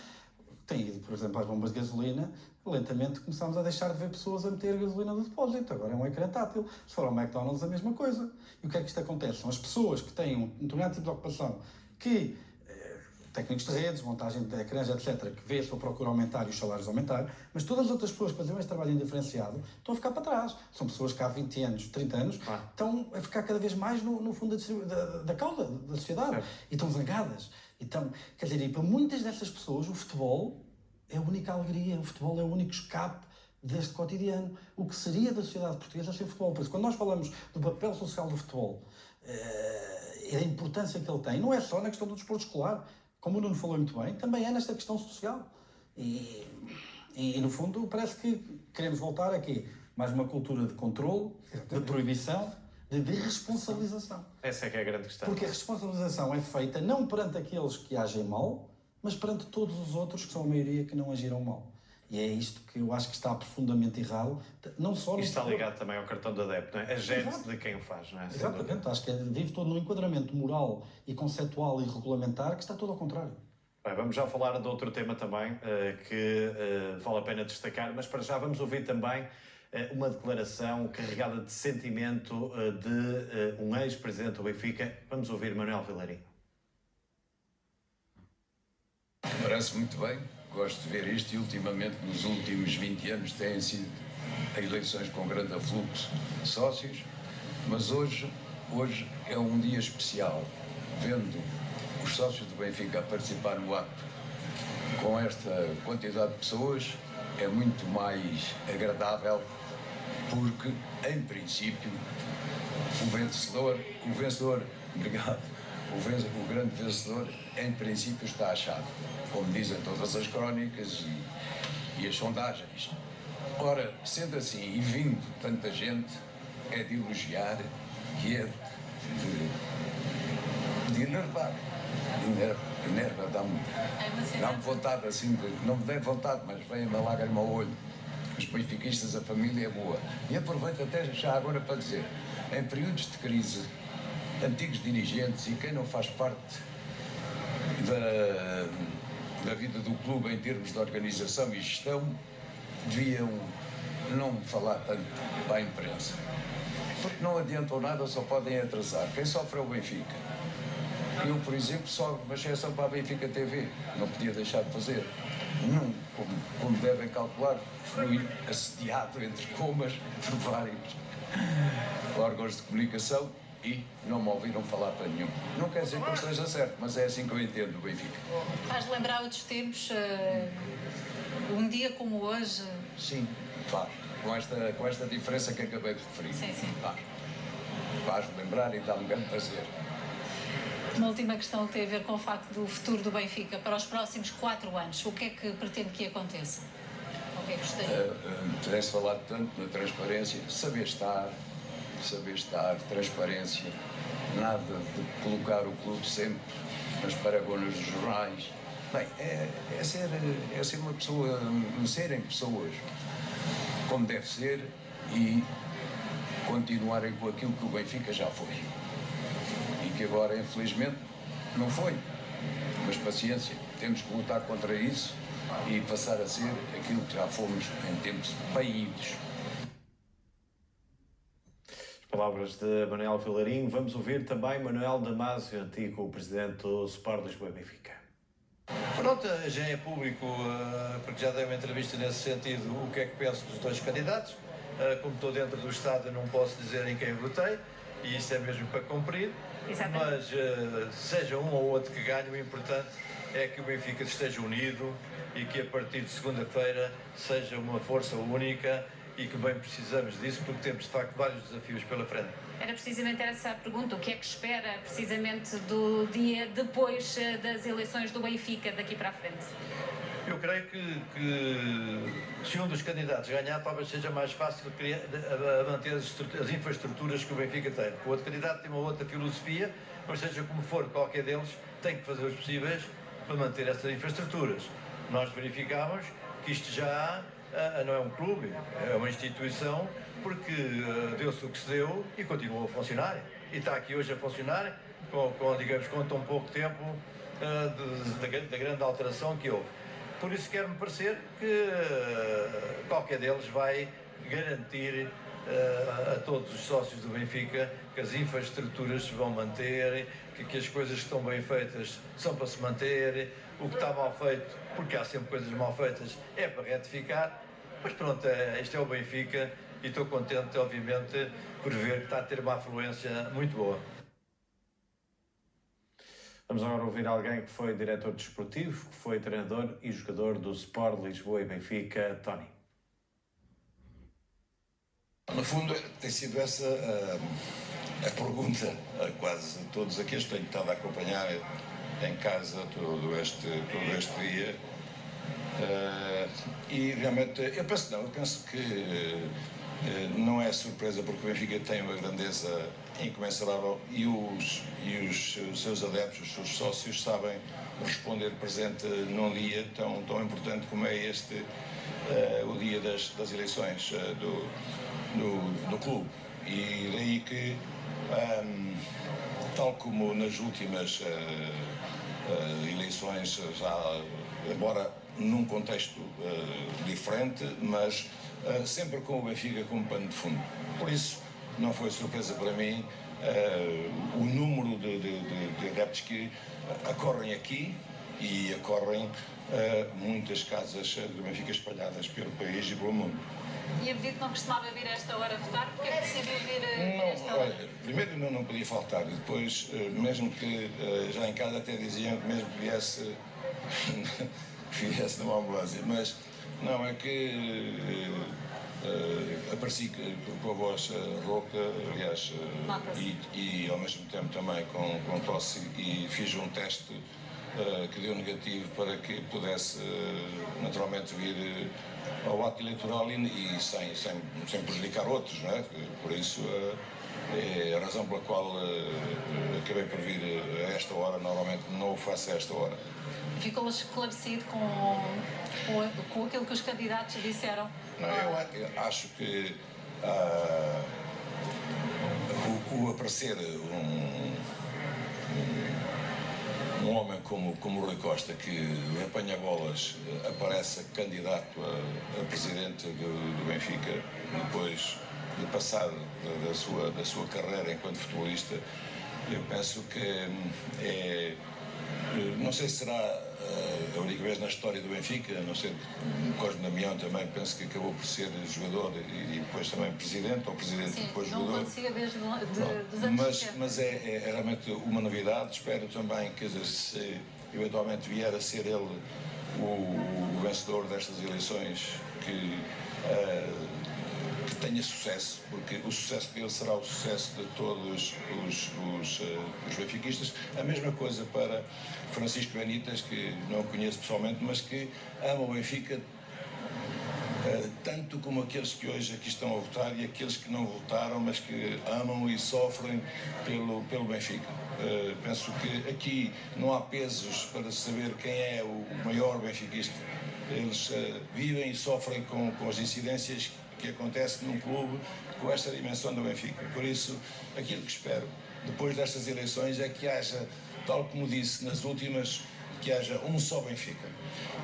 Tem ido, por exemplo, às bombas de gasolina, lentamente começámos a deixar de ver pessoas a meter gasolina no depósito. Agora é um ecrã tátil. Se for ao McDonald's, a mesma coisa. E o que é que isto acontece? São as pessoas que têm um determinado tipo de ocupação que técnicos de redes, montagem de ecrãs, etc., que vê a sua procura aumentar e os salários aumentar, mas todas as outras pessoas que fazem esse trabalho indiferenciado estão a ficar para trás. São pessoas que há 20 anos, 30 anos, estão a ficar cada vez mais no fundo da cauda da sociedade. E estão zangadas. Então, quer dizer, e para muitas dessas pessoas, o futebol é a única alegria, o futebol é o único escape deste cotidiano. O que seria da sociedade portuguesa sem futebol? Por isso, quando nós falamos do papel social do futebol e da importância que ele tem, não é só na questão do desporto escolar, como o Nuno falou muito bem, também é nesta questão social. E no fundo, parece que queremos voltar a quê? Mais uma cultura de controle, de proibição, de responsabilização. Essa é que é a grande questão. Porque a responsabilização é feita não perante aqueles que agem mal, mas perante todos os outros, que são a maioria, que não agiram mal. E é isto que eu acho que está profundamente errado, não só no Isto está ligado também ao cartão do adepto, não é? A gênese de quem o faz, não é? Exatamente, acho que vive todo num enquadramento moral e conceptual e regulamentar que está todo ao contrário. Bem, vamos já falar de outro tema também que vale a pena destacar, mas para já vamos ouvir também uma declaração carregada de sentimento de um ex-presidente do Benfica. Vamos ouvir Manuel Vilarinho. Parece muito bem, gosto de ver isto e ultimamente nos últimos 20 anos têm sido eleições com grande afluxo de sócios, mas hoje é um dia especial, vendo os sócios do Benfica a participar no ato com esta quantidade de pessoas, é muito mais agradável porque, em princípio, o vencedor, obrigado, o grande vencedor, em princípio, está achado, como dizem todas as crónicas e as sondagens. Ora, sendo assim, e vindo tanta gente, é de elogiar e é de enervar. Enerva, dá-me vontade assim, não me dei vontade, mas vem-me a lágrima ao olho. Os benfiquistas, a família é boa. E aproveito até já agora para dizer, em períodos de crise, antigos dirigentes e quem não faz parte da vida do clube em termos de organização e gestão, deviam não falar tanto para a imprensa. Porque não adiantam nada, só podem atrasar. Quem sofre é o Benfica. Eu, por exemplo, só uma exceção para a Benfica TV. Não podia deixar de fazer. Não, como devem calcular, fui assediado entre comas por vários órgãos de comunicação e não me ouviram falar para nenhum. Não quer dizer que eu esteja certo, mas é assim que eu entendo o Benfica. Faz lembrar outros tempos, um dia como hoje? Sim, faz. Com esta diferença que acabei de referir. Sim, sim. Faz lembrar e dá-me grande prazer. Uma última questão que tem a ver com o facto do futuro do Benfica para os próximos 4 anos. O que é que pretende que aconteça? O que é que gostaria? Tem-se falado tanto na transparência, saber estar, transparência, nada de colocar o clube sempre nas paragonas dos jornais. Bem, é ser uma pessoa, serem pessoas como deve ser e continuarem com aquilo que o Benfica já foi. E que agora, infelizmente, não foi. Mas paciência, temos que lutar contra isso e passar a ser aquilo que já fomos em tempos bem idos. Palavras de Manuel Vilarinho. Vamos ouvir também Manuel Damasio, antigo presidente do Sport Lisboa e Benfica. Pronto, já é público, porque já dei uma entrevista nesse sentido, o que é que penso dos dois candidatos. Como estou dentro do Estado, eu não posso dizer em quem votei, e isso é mesmo para cumprir. Exatamente. Mas seja um ou outro que ganhe, o importante é que o Benfica esteja unido e que a partir de segunda-feira seja uma força única e que bem precisamos disso, porque temos de facto vários desafios pela frente. Era precisamente essa a pergunta, o que é que espera precisamente do dia depois das eleições do Benfica daqui para a frente? Eu creio que se um dos candidatos ganhar, talvez seja mais fácil manter as infraestruturas que o Benfica tem. Porque o outro candidato tem uma outra filosofia, mas seja como for, qualquer deles tem que fazer os possíveis para manter essas infraestruturas. Nós verificamos que isto já não é um clube, é uma instituição, porque deu-se o que se deu e continuou a funcionar. E está aqui hoje a funcionar digamos, com tão pouco tempo da grande alteração que houve. Por isso quer-me parecer que qualquer deles vai garantir a todos os sócios do Benfica que as infraestruturas se vão manter, que as coisas que estão bem feitas são para se manter, o que está mal feito, porque há sempre coisas mal feitas, é para retificar. Mas pronto, isto é o Benfica e estou contente, obviamente, por ver que está a ter uma afluência muito boa. Vamos agora ouvir alguém que foi diretor desportivo, que foi treinador e jogador do Sport Lisboa e Benfica, Tony. No fundo, tem sido essa a pergunta a quase todos aqueles que tenho estado a acompanhar em casa todo este dia. E realmente, eu penso que não é surpresa, porque o Benfica tem uma grandeza incomensurável e os seus adeptos, os seus sócios, sabem responder presente num dia tão importante como é este, o dia das eleições do clube. E daí que, tal como nas últimas eleições, já, embora num contexto diferente, mas sempre com o Benfica como pano de fundo. Por isso, não foi surpresa para mim o número de adeptos que acorrem aqui e acorrem muitas casas do Benfica espalhadas pelo país e pelo mundo. E a medida que não costumava vir a esta hora votar, porque é que decidiu vir a esta hora? Olha, primeiro não podia faltar, e depois, mesmo que já em casa até diziam que mesmo que viesse numa ambulância, mas não, é que apareci com a voz rouca, aliás, e ao mesmo tempo também com tosse, e fiz um teste que deu negativo para que pudesse naturalmente vir ao ato eleitoral e sem prejudicar outros, não é? Por isso é a razão pela qual acabei por vir a esta hora. Normalmente não o faço a esta hora. Ficou esclarecido com aquilo que os candidatos disseram? Não, eu acho que o aparecer um homem como o Rui Costa, que apanha bolas, aparece candidato a presidente do Benfica, depois de passar da sua carreira enquanto futebolista, eu penso que não sei se será a única vez na história do Benfica, não sei, o Cosme Damião também penso que acabou por ser jogador e depois também presidente, ou presidente e depois jogador. Não acontecia desde dos anos mas é realmente uma novidade. Espero também que, se eventualmente vier a ser ele o vencedor destas eleições, que tenha sucesso, porque o sucesso dele será o sucesso de todos os benfiquistas. A mesma coisa para Francisco Benítez, que não conheço pessoalmente, mas que ama o Benfica tanto como aqueles que hoje aqui estão a votar e aqueles que não votaram, mas que amam e sofrem pelo Benfica. Penso que aqui não há pesos para saber quem é o maior benfiquista. Eles vivem e sofrem com as incidências que acontece num clube com esta dimensão do Benfica. Por isso, aquilo que espero depois destas eleições é que haja, tal como disse nas últimas, que haja um só Benfica.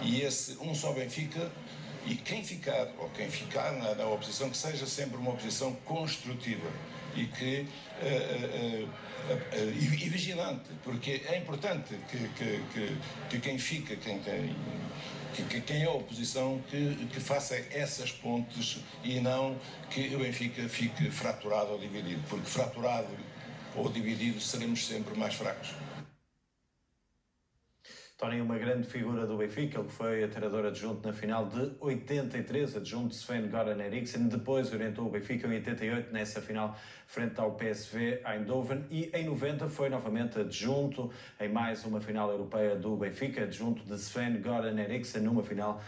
E esse um só Benfica, e quem ficar na oposição, que seja sempre uma oposição construtiva e e vigilante, porque é importante que quem fica, quem é a oposição, que faça essas pontes e não que o Benfica fique fraturado ou dividido, porque fraturado ou dividido seremos sempre mais fracos. Tony, uma grande figura do Benfica, ele que foi treinador adjunto na final de 83, adjunto de Sven-Göran Eriksson, depois orientou o Benfica em 88 nessa final frente ao PSV Eindhoven, e em 90 foi novamente adjunto em mais uma final europeia do Benfica, adjunto de Sven-Göran Eriksson, numa final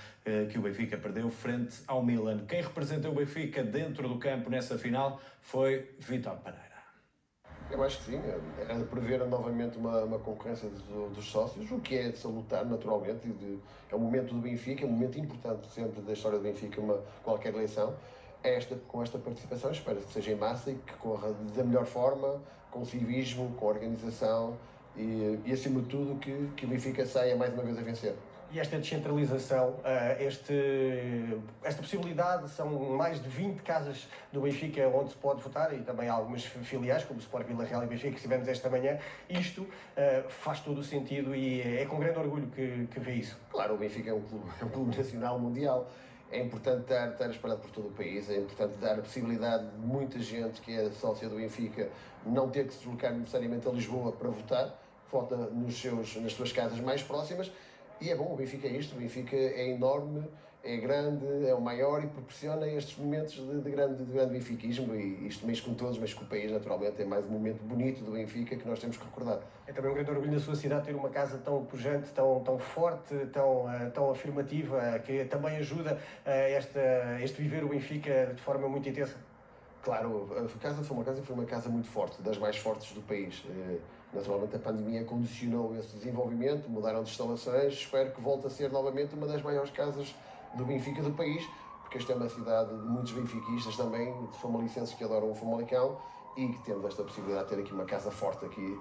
que o Benfica perdeu frente ao Milan. Quem representou o Benfica dentro do campo nessa final foi Vítor Pereira. Eu acho que sim, era de prever novamente uma concorrência dos sócios, o que é de salutar naturalmente, é um momento do Benfica, é um momento importante sempre da história do Benfica, qualquer eleição. Com esta participação, espero que seja em massa e que corra da melhor forma, com civismo, com organização e acima de tudo, que o Benfica saia mais uma vez a vencer. E esta descentralização, esta possibilidade, são mais de 20 casas do Benfica onde se pode votar e também há algumas filiais, como o Sport Vila Real e Benfica, que estivemos esta manhã. Isto faz todo o sentido e é com grande orgulho que vê isso. Claro, o Benfica é um clube nacional, mundial. É importante estar espalhado por todo o país, é importante dar a possibilidade de muita gente que é sócia do Benfica não ter que se deslocar necessariamente a Lisboa para votar, vota nas suas casas mais próximas. E é bom, o Benfica é isto, o Benfica é enorme, é grande, é o maior e proporciona estes momentos de grande benfiquismo, e isto mexe com todos, mas com o país naturalmente é mais um momento bonito do Benfica que nós temos que recordar. É também um grande orgulho da sua cidade ter uma casa tão pujante, tão forte, tão afirmativa, que também ajuda a este viver o Benfica de forma muito intensa. Claro, a casa foi uma casa muito forte, das mais fortes do país. Naturalmente a pandemia condicionou esse desenvolvimento, mudaram de instalações, espero que volte a ser novamente uma das maiores casas do Benfica do país, porque esta é uma cidade de muitos benfiquistas também, de famalicenses que adoram o Famalicão, e que temos esta possibilidade de ter aqui uma casa forte aqui,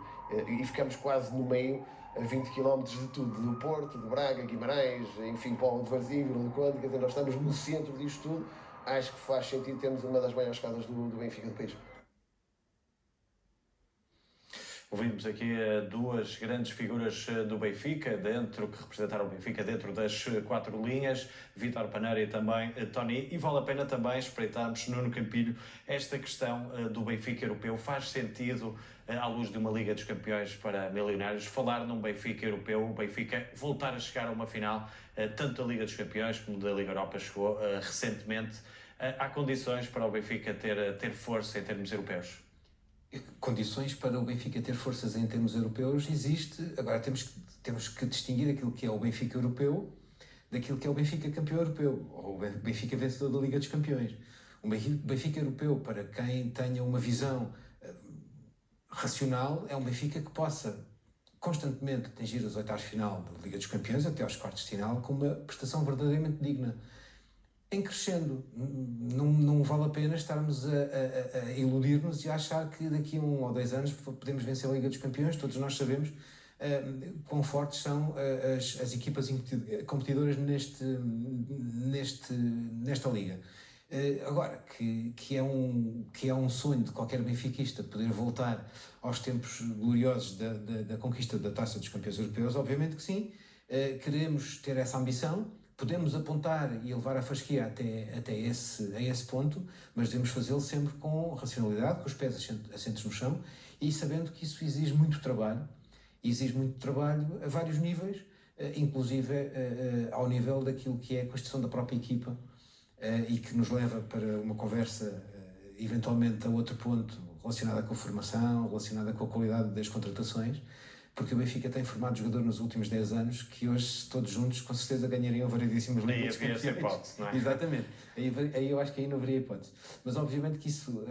e ficamos quase no meio, a 20 km de tudo, do Porto, de Braga, Guimarães, enfim, Póvoa de Varzim, Vila do Conde, quer dizer, nós estamos no centro disto tudo. Acho que faz sentido termos uma das maiores casas do Benfica do país. Ouvimos aqui duas grandes figuras do Benfica, que representaram o Benfica dentro das 4 linhas, Vítor Paneira e também Tony, e vale a pena também espreitarmos, Nuno Campilho, esta questão do Benfica europeu. Faz sentido, à luz de uma Liga dos Campeões para milionários, falar num Benfica europeu, o Benfica voltar a chegar a uma final, tanto da Liga dos Campeões como da Liga Europa chegou recentemente. Há condições para o Benfica ter força em termos europeus? Condições para o Benfica ter forças em termos europeus existe. Agora temos que distinguir aquilo que é o Benfica europeu daquilo que é o Benfica campeão europeu, ou o Benfica vencedor da Liga dos Campeões. O Benfica europeu, para quem tenha uma visão racional, é um Benfica que possa constantemente atingir as oitavas de final da Liga dos Campeões até aos quartos de final com uma prestação verdadeiramente digna. Em crescendo, não vale a pena estarmos a iludir-nos e a achar que daqui a 1 ou 2 anos podemos vencer a Liga dos Campeões. Todos nós sabemos quão fortes são as equipas competidoras nesta Liga. Agora, que é um sonho de qualquer benfiquista poder voltar aos tempos gloriosos da conquista da Taça dos Campeões Europeus, obviamente que sim. Queremos ter essa ambição. Podemos apontar e levar a fasquia até esse ponto, mas devemos fazê-lo sempre com racionalidade, com os pés assentos no chão e sabendo que isso exige muito trabalho a vários níveis, inclusive ao nível daquilo que é a constituição da própria equipa, e que nos leva para uma conversa eventualmente a outro ponto relacionada com a formação, relacionada com a qualidade das contratações, porque o Benfica tem formado jogadores nos últimos 10 anos que hoje, todos juntos, com certeza ganhariam variedíssimas Ligas dos Campeões. Aí havia essa hipótese, não é? Exatamente. Aí eu acho que aí não haveria hipótese. Mas obviamente que isso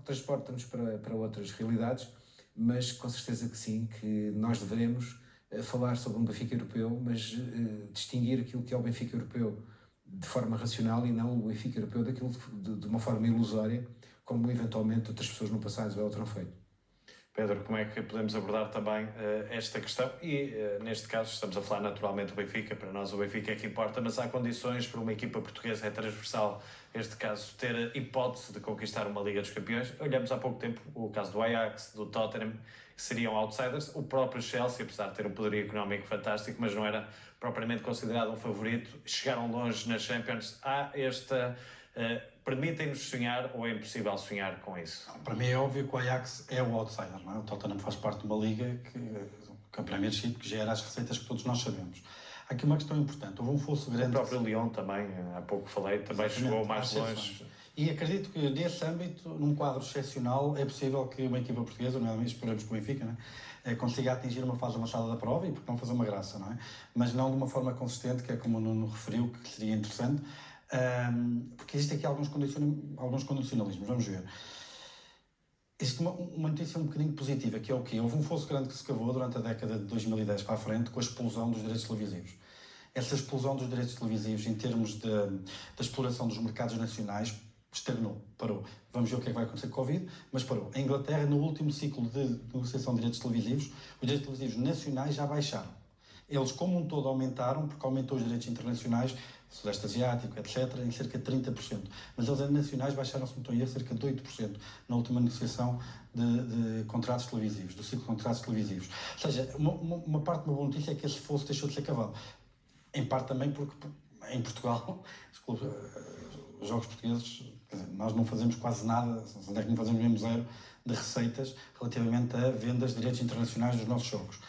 transporta-nos para outras realidades, mas com certeza que sim, que nós devemos falar sobre um Benfica europeu, mas distinguir aquilo que é o Benfica europeu de forma racional e não o Benfica europeu daquilo de uma forma ilusória, como eventualmente outras pessoas no passado já o terão feito. Pedro, como é que podemos abordar também esta questão? E, neste caso, estamos a falar naturalmente do Benfica, para nós o Benfica é que importa, mas há condições para uma equipa portuguesa, é transversal, neste caso, ter hipótese de conquistar uma Liga dos Campeões. Olhamos há pouco tempo o caso do Ajax, do Tottenham, que seriam outsiders. O próprio Chelsea, apesar de ter um poderio económico fantástico, mas não era propriamente considerado um favorito, chegaram longe nas Champions. Há esta... permitem-nos sonhar ou é impossível sonhar com isso? Para mim é óbvio que o Ajax é o outsider, não é? O Tottenham faz parte de uma liga, que a Premiership, que gera as receitas que todos nós sabemos. Há aqui uma questão importante, houve um fosso grande... O próprio Lyon também, há pouco falei, também chegou mais longe. E acredito que nesse âmbito, num quadro excepcional, é possível que uma equipa portuguesa, nomeadamente esperamos que o Benfica, não é? Consiga atingir uma fase avançada da prova e porque não fazer uma graça, não é? Mas não de uma forma consistente, que é como o Nuno referiu, que seria interessante. Porque existe aqui alguns condicionalismos, vamos ver. Existe uma notícia um bocadinho positiva, que é o quê? Houve um fosso grande que se cavou durante a década de 2010 para a frente com a explosão dos direitos televisivos. Essa explosão dos direitos televisivos em termos da exploração dos mercados nacionais estagnou, parou. Vamos ver o que é que vai acontecer com o Covid, mas parou. Em Inglaterra, no último ciclo de negociação de direitos televisivos, os direitos televisivos nacionais já baixaram. Eles, como um todo, aumentaram, porque aumentou os direitos internacionais, Sudeste Asiático, etc., em cerca de 30%. Mas eles, nacionais, baixaram, se não estou a erro, cerca de 8% na última negociação de contratos televisivos, do ciclo de contratos televisivos. Ou seja, uma parte de uma boa notícia é que esse fosso deixou de ser cavado. Em parte também porque, em Portugal, os jogos portugueses, quer dizer, nós não fazemos quase nada, onde é que não fazemos mesmo zero, de receitas relativamente a vendas de direitos internacionais dos nossos jogos.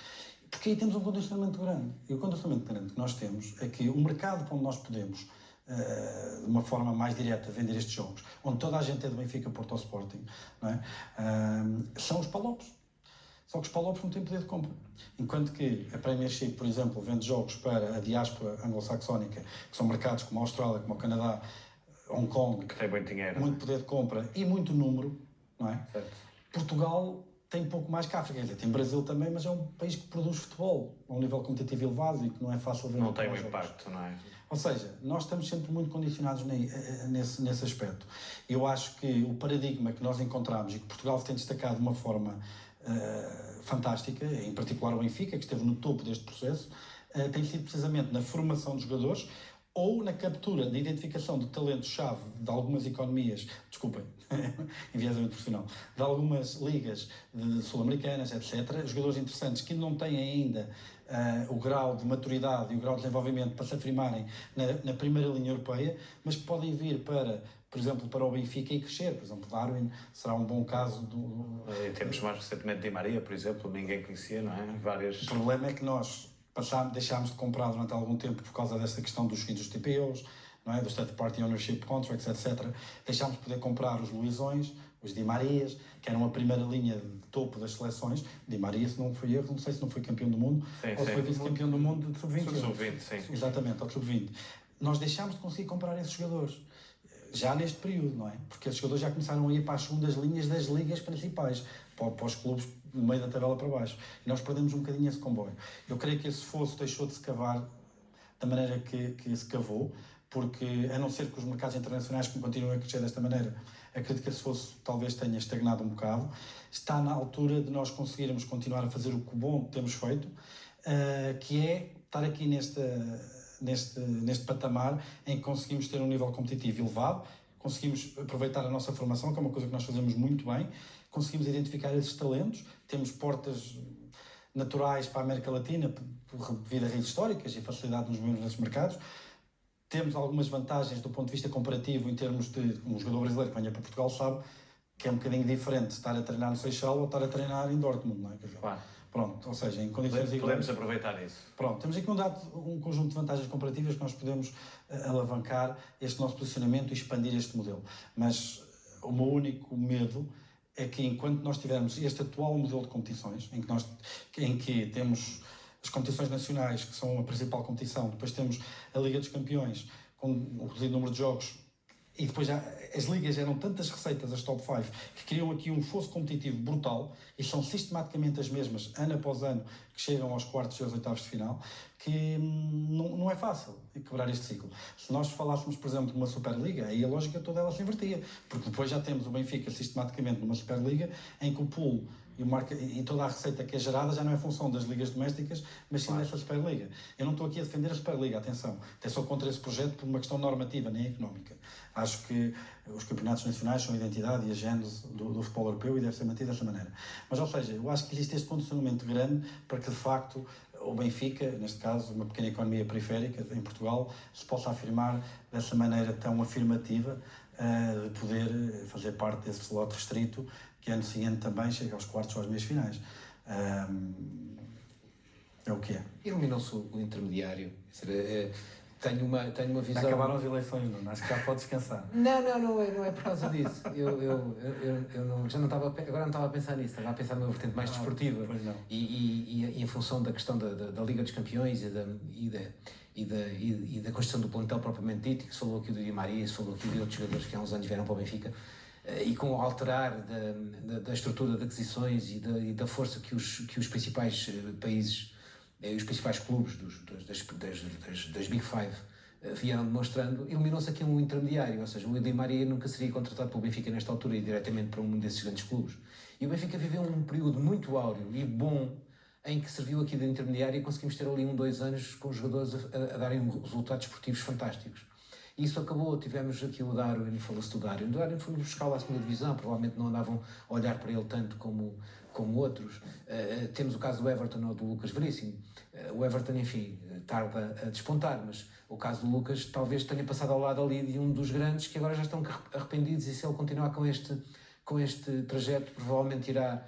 Porque aí temos um condicionamento grande. E o condicionamento grande que nós temos é que o mercado para onde nós podemos, de uma forma mais direta, vender estes jogos, onde toda a gente é do Benfica, Porto ou Sporting, não é? São os palopes. Só que os palopes não têm poder de compra. Enquanto que a Premiership, por exemplo, vende jogos para a diáspora anglo-saxónica, que são mercados como a Austrália, como o Canadá, Hong Kong, que tem muito dinheiro, muito poder de compra e muito número, não é? Certo. Portugal tem pouco mais que a África, quer dizer, tem Brasil também, mas é um país que produz futebol a um nível competitivo elevado e que não é fácil ver. Não tem um impacto, não é? Ou seja, nós estamos sempre muito condicionados nesse aspecto. Eu acho que o paradigma que nós encontramos e que Portugal tem destacado de uma forma fantástica, em particular o Benfica, que esteve no topo deste processo, tem sido precisamente na formação dos jogadores ou na captura, na identificação de talento-chave de algumas economias, desculpem, enviesamento profissional, de algumas ligas sul-americanas, etc., jogadores interessantes que não têm ainda o grau de maturidade e o grau de desenvolvimento para se afirmarem na primeira linha europeia, mas que podem vir para, por exemplo, para o Benfica e crescer. Por exemplo, Darwin será um bom caso. Temos mais recentemente Di Maria, por exemplo, ninguém conhecia, não é? O problema é que nós deixámos de comprar durante algum tempo por causa desta questão dos fins dos TPOs, não é? Dos Third Party Ownership Contracts, etc. Deixámos de poder comprar os Luizões, os Di Marias, que eram a primeira linha de topo das seleções. Di Maria, se não foi erro, não sei se não foi campeão do mundo, ou se foi vice-campeão do mundo de sub-20. Sub-20, sim. Exatamente, ao sub-20. Nós deixámos de conseguir comprar esses jogadores, já neste período, não é? Porque esses jogadores já começaram a ir para as segundas linhas das ligas principais, para os clubes no meio da tabela para baixo. E nós perdemos um bocadinho esse comboio. Eu creio que esse fosso deixou de se cavar da maneira que se cavou, porque, a não ser que os mercados internacionais continuem a crescer desta maneira, acredito que esse fosso talvez tenha estagnado um bocado. Está na altura de nós conseguirmos continuar a fazer o que bom temos feito, que é estar aqui neste patamar em que conseguimos ter um nível competitivo elevado, conseguimos aproveitar a nossa formação, que é uma coisa que nós fazemos muito bem, conseguimos identificar esses talentos, temos portas naturais para a América Latina devido a redes históricas e facilidade nos movimentos nesses mercados. Temos algumas vantagens do ponto de vista comparativo em termos de um jogador brasileiro que venha para Portugal sabe que é um bocadinho diferente estar a treinar no Seixal ou estar a treinar em Dortmund, não é? Quer dizer, claro. Pronto, ou seja, em condições iguais. Podemos aproveitar isso. Pronto, temos aqui um conjunto de vantagens comparativas que nós podemos alavancar este nosso posicionamento e expandir este modelo. Mas o meu único medo é que enquanto nós tivermos este atual modelo de competições, em que temos as competições nacionais, que são a principal competição, depois temos a Liga dos Campeões, com um reduzido número de jogos, e depois já as ligas eram tantas receitas, as top 5, que criam aqui um fosso competitivo brutal, e são sistematicamente as mesmas, ano após ano, que chegam aos quartos e aos oitavos de final, que não é fácil quebrar este ciclo. Se nós falássemos, por exemplo, de uma Superliga, aí a lógica toda ela se invertia, porque depois já temos o Benfica sistematicamente numa Superliga, em que o pool e toda a receita que é gerada já não é função das ligas domésticas, mas sim dessa Superliga. Eu não estou aqui a defender a Superliga, atenção, até sou contra esse projeto por uma questão normativa, nem económica. Acho que os campeonatos nacionais são a identidade e a gênese do futebol europeu e deve ser mantido dessa maneira. Mas, ou seja, eu acho que existe este condicionamento grande para que, de facto, o Benfica, neste caso, uma pequena economia periférica em Portugal, se possa afirmar dessa maneira tão afirmativa de poder fazer parte desse slot restrito que ano seguinte também chega aos quartos ou às meias finais. É o que é. Eliminou-se o intermediário. Tenho uma visão... Já acabaram as eleições, não? Acho que já pode descansar. Não é por causa disso. Agora não estava a pensar nisso, estava a pensar numa vertente mais desportiva. Pois não. E em função da questão da Liga dos Campeões e da construção do plantel propriamente dito, que se falou aqui do Di Maria, se falou aqui de outros jogadores que há uns anos vieram para o Benfica, e com o alterar da estrutura de aquisições e da força que os principais países, os principais clubes das Big Five vieram demonstrando, eliminou-se aqui um intermediário, ou seja, o Di Maria nunca seria contratado pelo Benfica nesta altura e diretamente para um desses grandes clubes. E o Benfica viveu um período muito áureo e bom em que serviu aqui de intermediário e conseguimos ter ali 2 anos com os jogadores a darem resultados esportivos fantásticos. Isso acabou, tivemos aqui o Darwin, falou-se do Darwin. O Darwin foi buscar lá a segunda divisão, provavelmente não andavam a olhar para ele tanto como outros. Temos o caso do Everton ou do Lucas Veríssimo. O Everton, enfim, tarda a despontar, mas o caso do Lucas talvez tenha passado ao lado ali de um dos grandes que agora já estão arrependidos, e se ele continuar com este trajeto provavelmente irá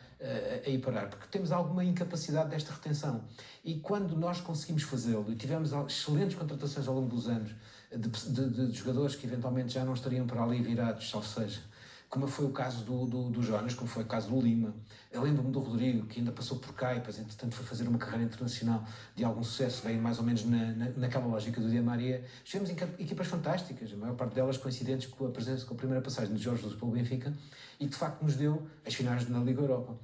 a ir parar, porque temos alguma incapacidade desta retenção. E quando nós conseguimos fazê-lo, e tivemos excelentes contratações ao longo dos anos, de jogadores que eventualmente já não estariam para ali virados, salvo seja, como foi o caso do Jonas, como foi o caso do Lima. Eu lembro-me do Rodrigo, que ainda passou por cá e depois, entretanto, foi fazer uma carreira internacional de algum sucesso, veio mais ou menos naquela lógica do Di Maria. Tivemos equipas fantásticas, a maior parte delas coincidentes com a primeira passagem de Jorge Jesus pelo Benfica, e que de facto nos deu as finais na Liga Europa.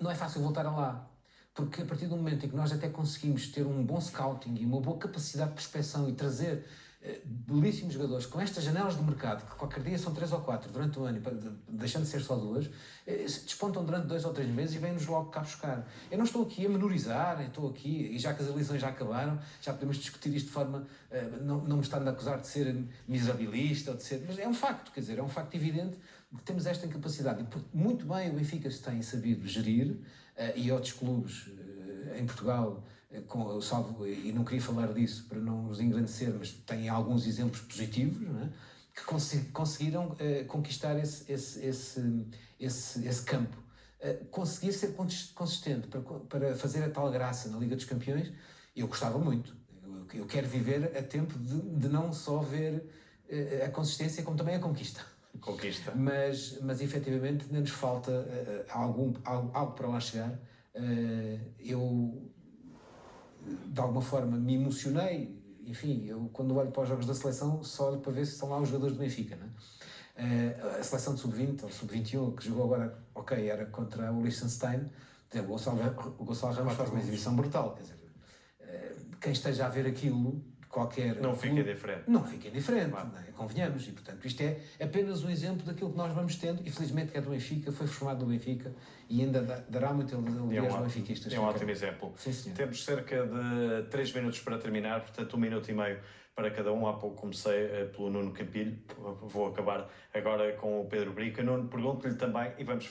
Não é fácil voltar a lá, porque a partir do momento em que nós até conseguimos ter um bom scouting e uma boa capacidade de prospecção e trazer belíssimos jogadores com estas janelas de mercado, que qualquer dia são 3 ou 4 durante o ano, deixando de ser só 2, despontam durante 2 ou 3 meses e vêm-nos logo cá buscar. Eu não estou aqui a menorizar, estou aqui, e já que as eleições já acabaram, já podemos discutir isto de forma, não me estando a acusar de ser miserabilista, ou de ser, mas é um facto, quer dizer, é um facto evidente que temos esta incapacidade, e muito bem o Benfica se tem sabido gerir, e outros clubes em Portugal, e não queria falar disso para não os engrandecer, mas tem alguns exemplos positivos, não é? Que conseguiram conquistar esse campo. Conseguir ser consistente para fazer a tal graça na Liga dos Campeões, eu gostava muito. Eu quero viver a tempo de não só ver a consistência, como também a conquista. Mas efetivamente ainda nos falta algo para lá chegar. Eu de alguma forma me emocionei, enfim, eu quando olho para os jogos da seleção só olho para ver se estão lá os jogadores do Benfica, não é? A seleção de sub-20 ou sub-21 que jogou agora, era contra o Liechtenstein, o Gonçalo Ramos faz uma exibição brutal, quer dizer, quem esteja a ver aquilo, não fica indiferente. Não fica indiferente, claro. Não é? Convenhamos, e portanto isto é apenas um exemplo daquilo que nós vamos tendo, e felizmente que é do Benfica, foi formado no Benfica e ainda dará muito alegria aos benfiquistas. É um ótimo exemplo. Sim, temos cerca de 3 minutos para terminar, portanto 1 minuto e meio para cada um. Há pouco comecei pelo Nuno Campilho, vou acabar agora com o Pedro Brica. Nuno, pergunto-lhe também, e vamos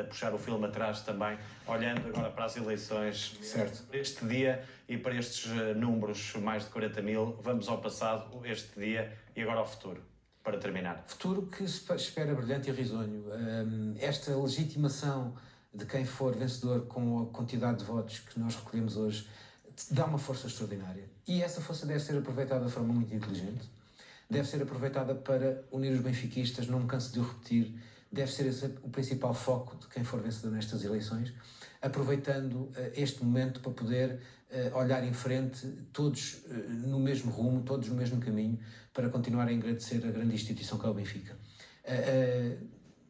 puxar o filme atrás também, olhando agora para as eleições, certo, para este dia e para estes números, mais de 40 mil, vamos ao passado, este dia, e agora ao futuro, para terminar. Futuro que se espera brilhante e risonho. Esta legitimação de quem for vencedor com a quantidade de votos que nós recolhemos hoje dá uma força extraordinária. E essa força deve ser aproveitada de forma muito inteligente, deve ser aproveitada para unir os benfiquistas, não me canso de o repetir, deve ser esse o principal foco de quem for vencedor nestas eleições, aproveitando este momento para poder olhar em frente, todos no mesmo rumo, todos no mesmo caminho, para continuar a engrandecer a grande instituição que é o Benfica.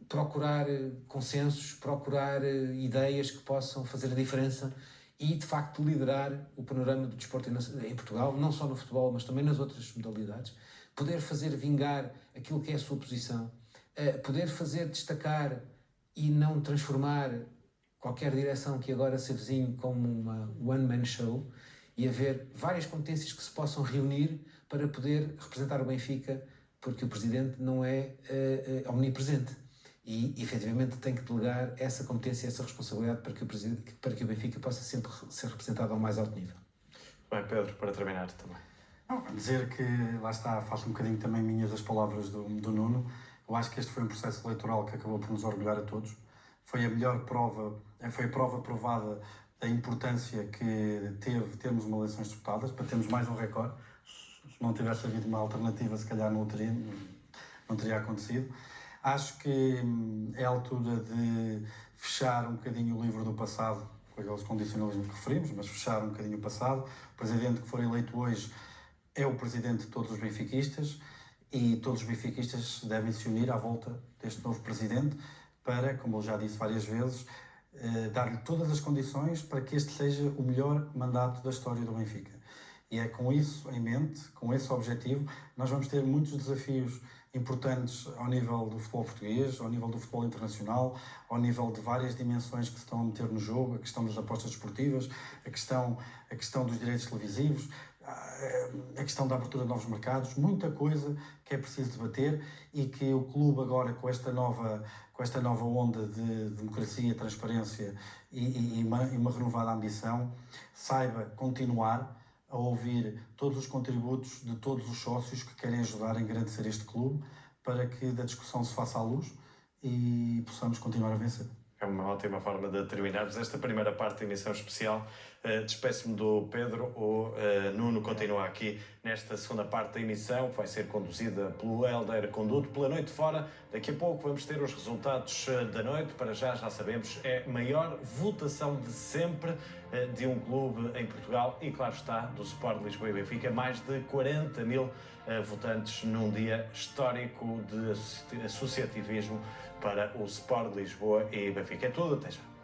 Procurar consensos, procurar ideias que possam fazer a diferença e, de facto, liderar o panorama do desporto em Portugal, não só no futebol, mas também nas outras modalidades, poder fazer vingar aquilo que é a sua posição, poder fazer destacar e não transformar qualquer direção que agora se avizinhe como uma one-man show, e haver várias competências que se possam reunir para poder representar o Benfica, porque o Presidente não é omnipresente. E, efetivamente, tem que delegar essa competência, essa responsabilidade para que o Benfica possa sempre ser representado ao mais alto nível. Bem, Pedro, para terminar também. Dizer que, lá está, faço um bocadinho também minhas das palavras do Nuno. Eu acho que este foi um processo eleitoral que acabou por nos orgulhar a todos. Foi a melhor prova, foi a prova provada da importância que teve termos uma eleições disputadas, para termos mais um recorde. Se não tivesse havido uma alternativa, se calhar não teria acontecido. Acho que é a altura de fechar um bocadinho o livro do passado, com aqueles condicionalismos que referimos, mas fechar um bocadinho o passado. O presidente que for eleito hoje é o presidente de todos os benfiquistas, e todos os benfiquistas devem se unir à volta deste novo presidente para, como eu já disse várias vezes, dar-lhe todas as condições para que este seja o melhor mandato da história do Benfica. E é com isso em mente, com esse objetivo, nós vamos ter muitos desafios importantes ao nível do futebol português, ao nível do futebol internacional, ao nível de várias dimensões que se estão a meter no jogo, a questão das apostas desportivas, a questão dos direitos televisivos, a questão da abertura de novos mercados, muita coisa que é preciso debater e que o clube agora, com esta nova onda de democracia, transparência e uma renovada ambição, saiba continuar a ouvir todos os contributos de todos os sócios que querem ajudar a engrandecer este clube para que da discussão se faça à luz e possamos continuar a vencer. É uma ótima forma de terminarmos esta primeira parte da emissão especial. Despeço-me do Pedro. O Nuno continua aqui nesta segunda parte da emissão, que vai ser conduzida pelo Helder Conduto, pela Noite Fora. Daqui a pouco vamos ter os resultados da noite. Para já sabemos, é a maior votação de sempre de um clube em Portugal e, claro está, do Sport Lisboa e Benfica. Mais de 40 mil votantes num dia histórico de associativismo para o Sport Lisboa e Benfica. É tudo, até já.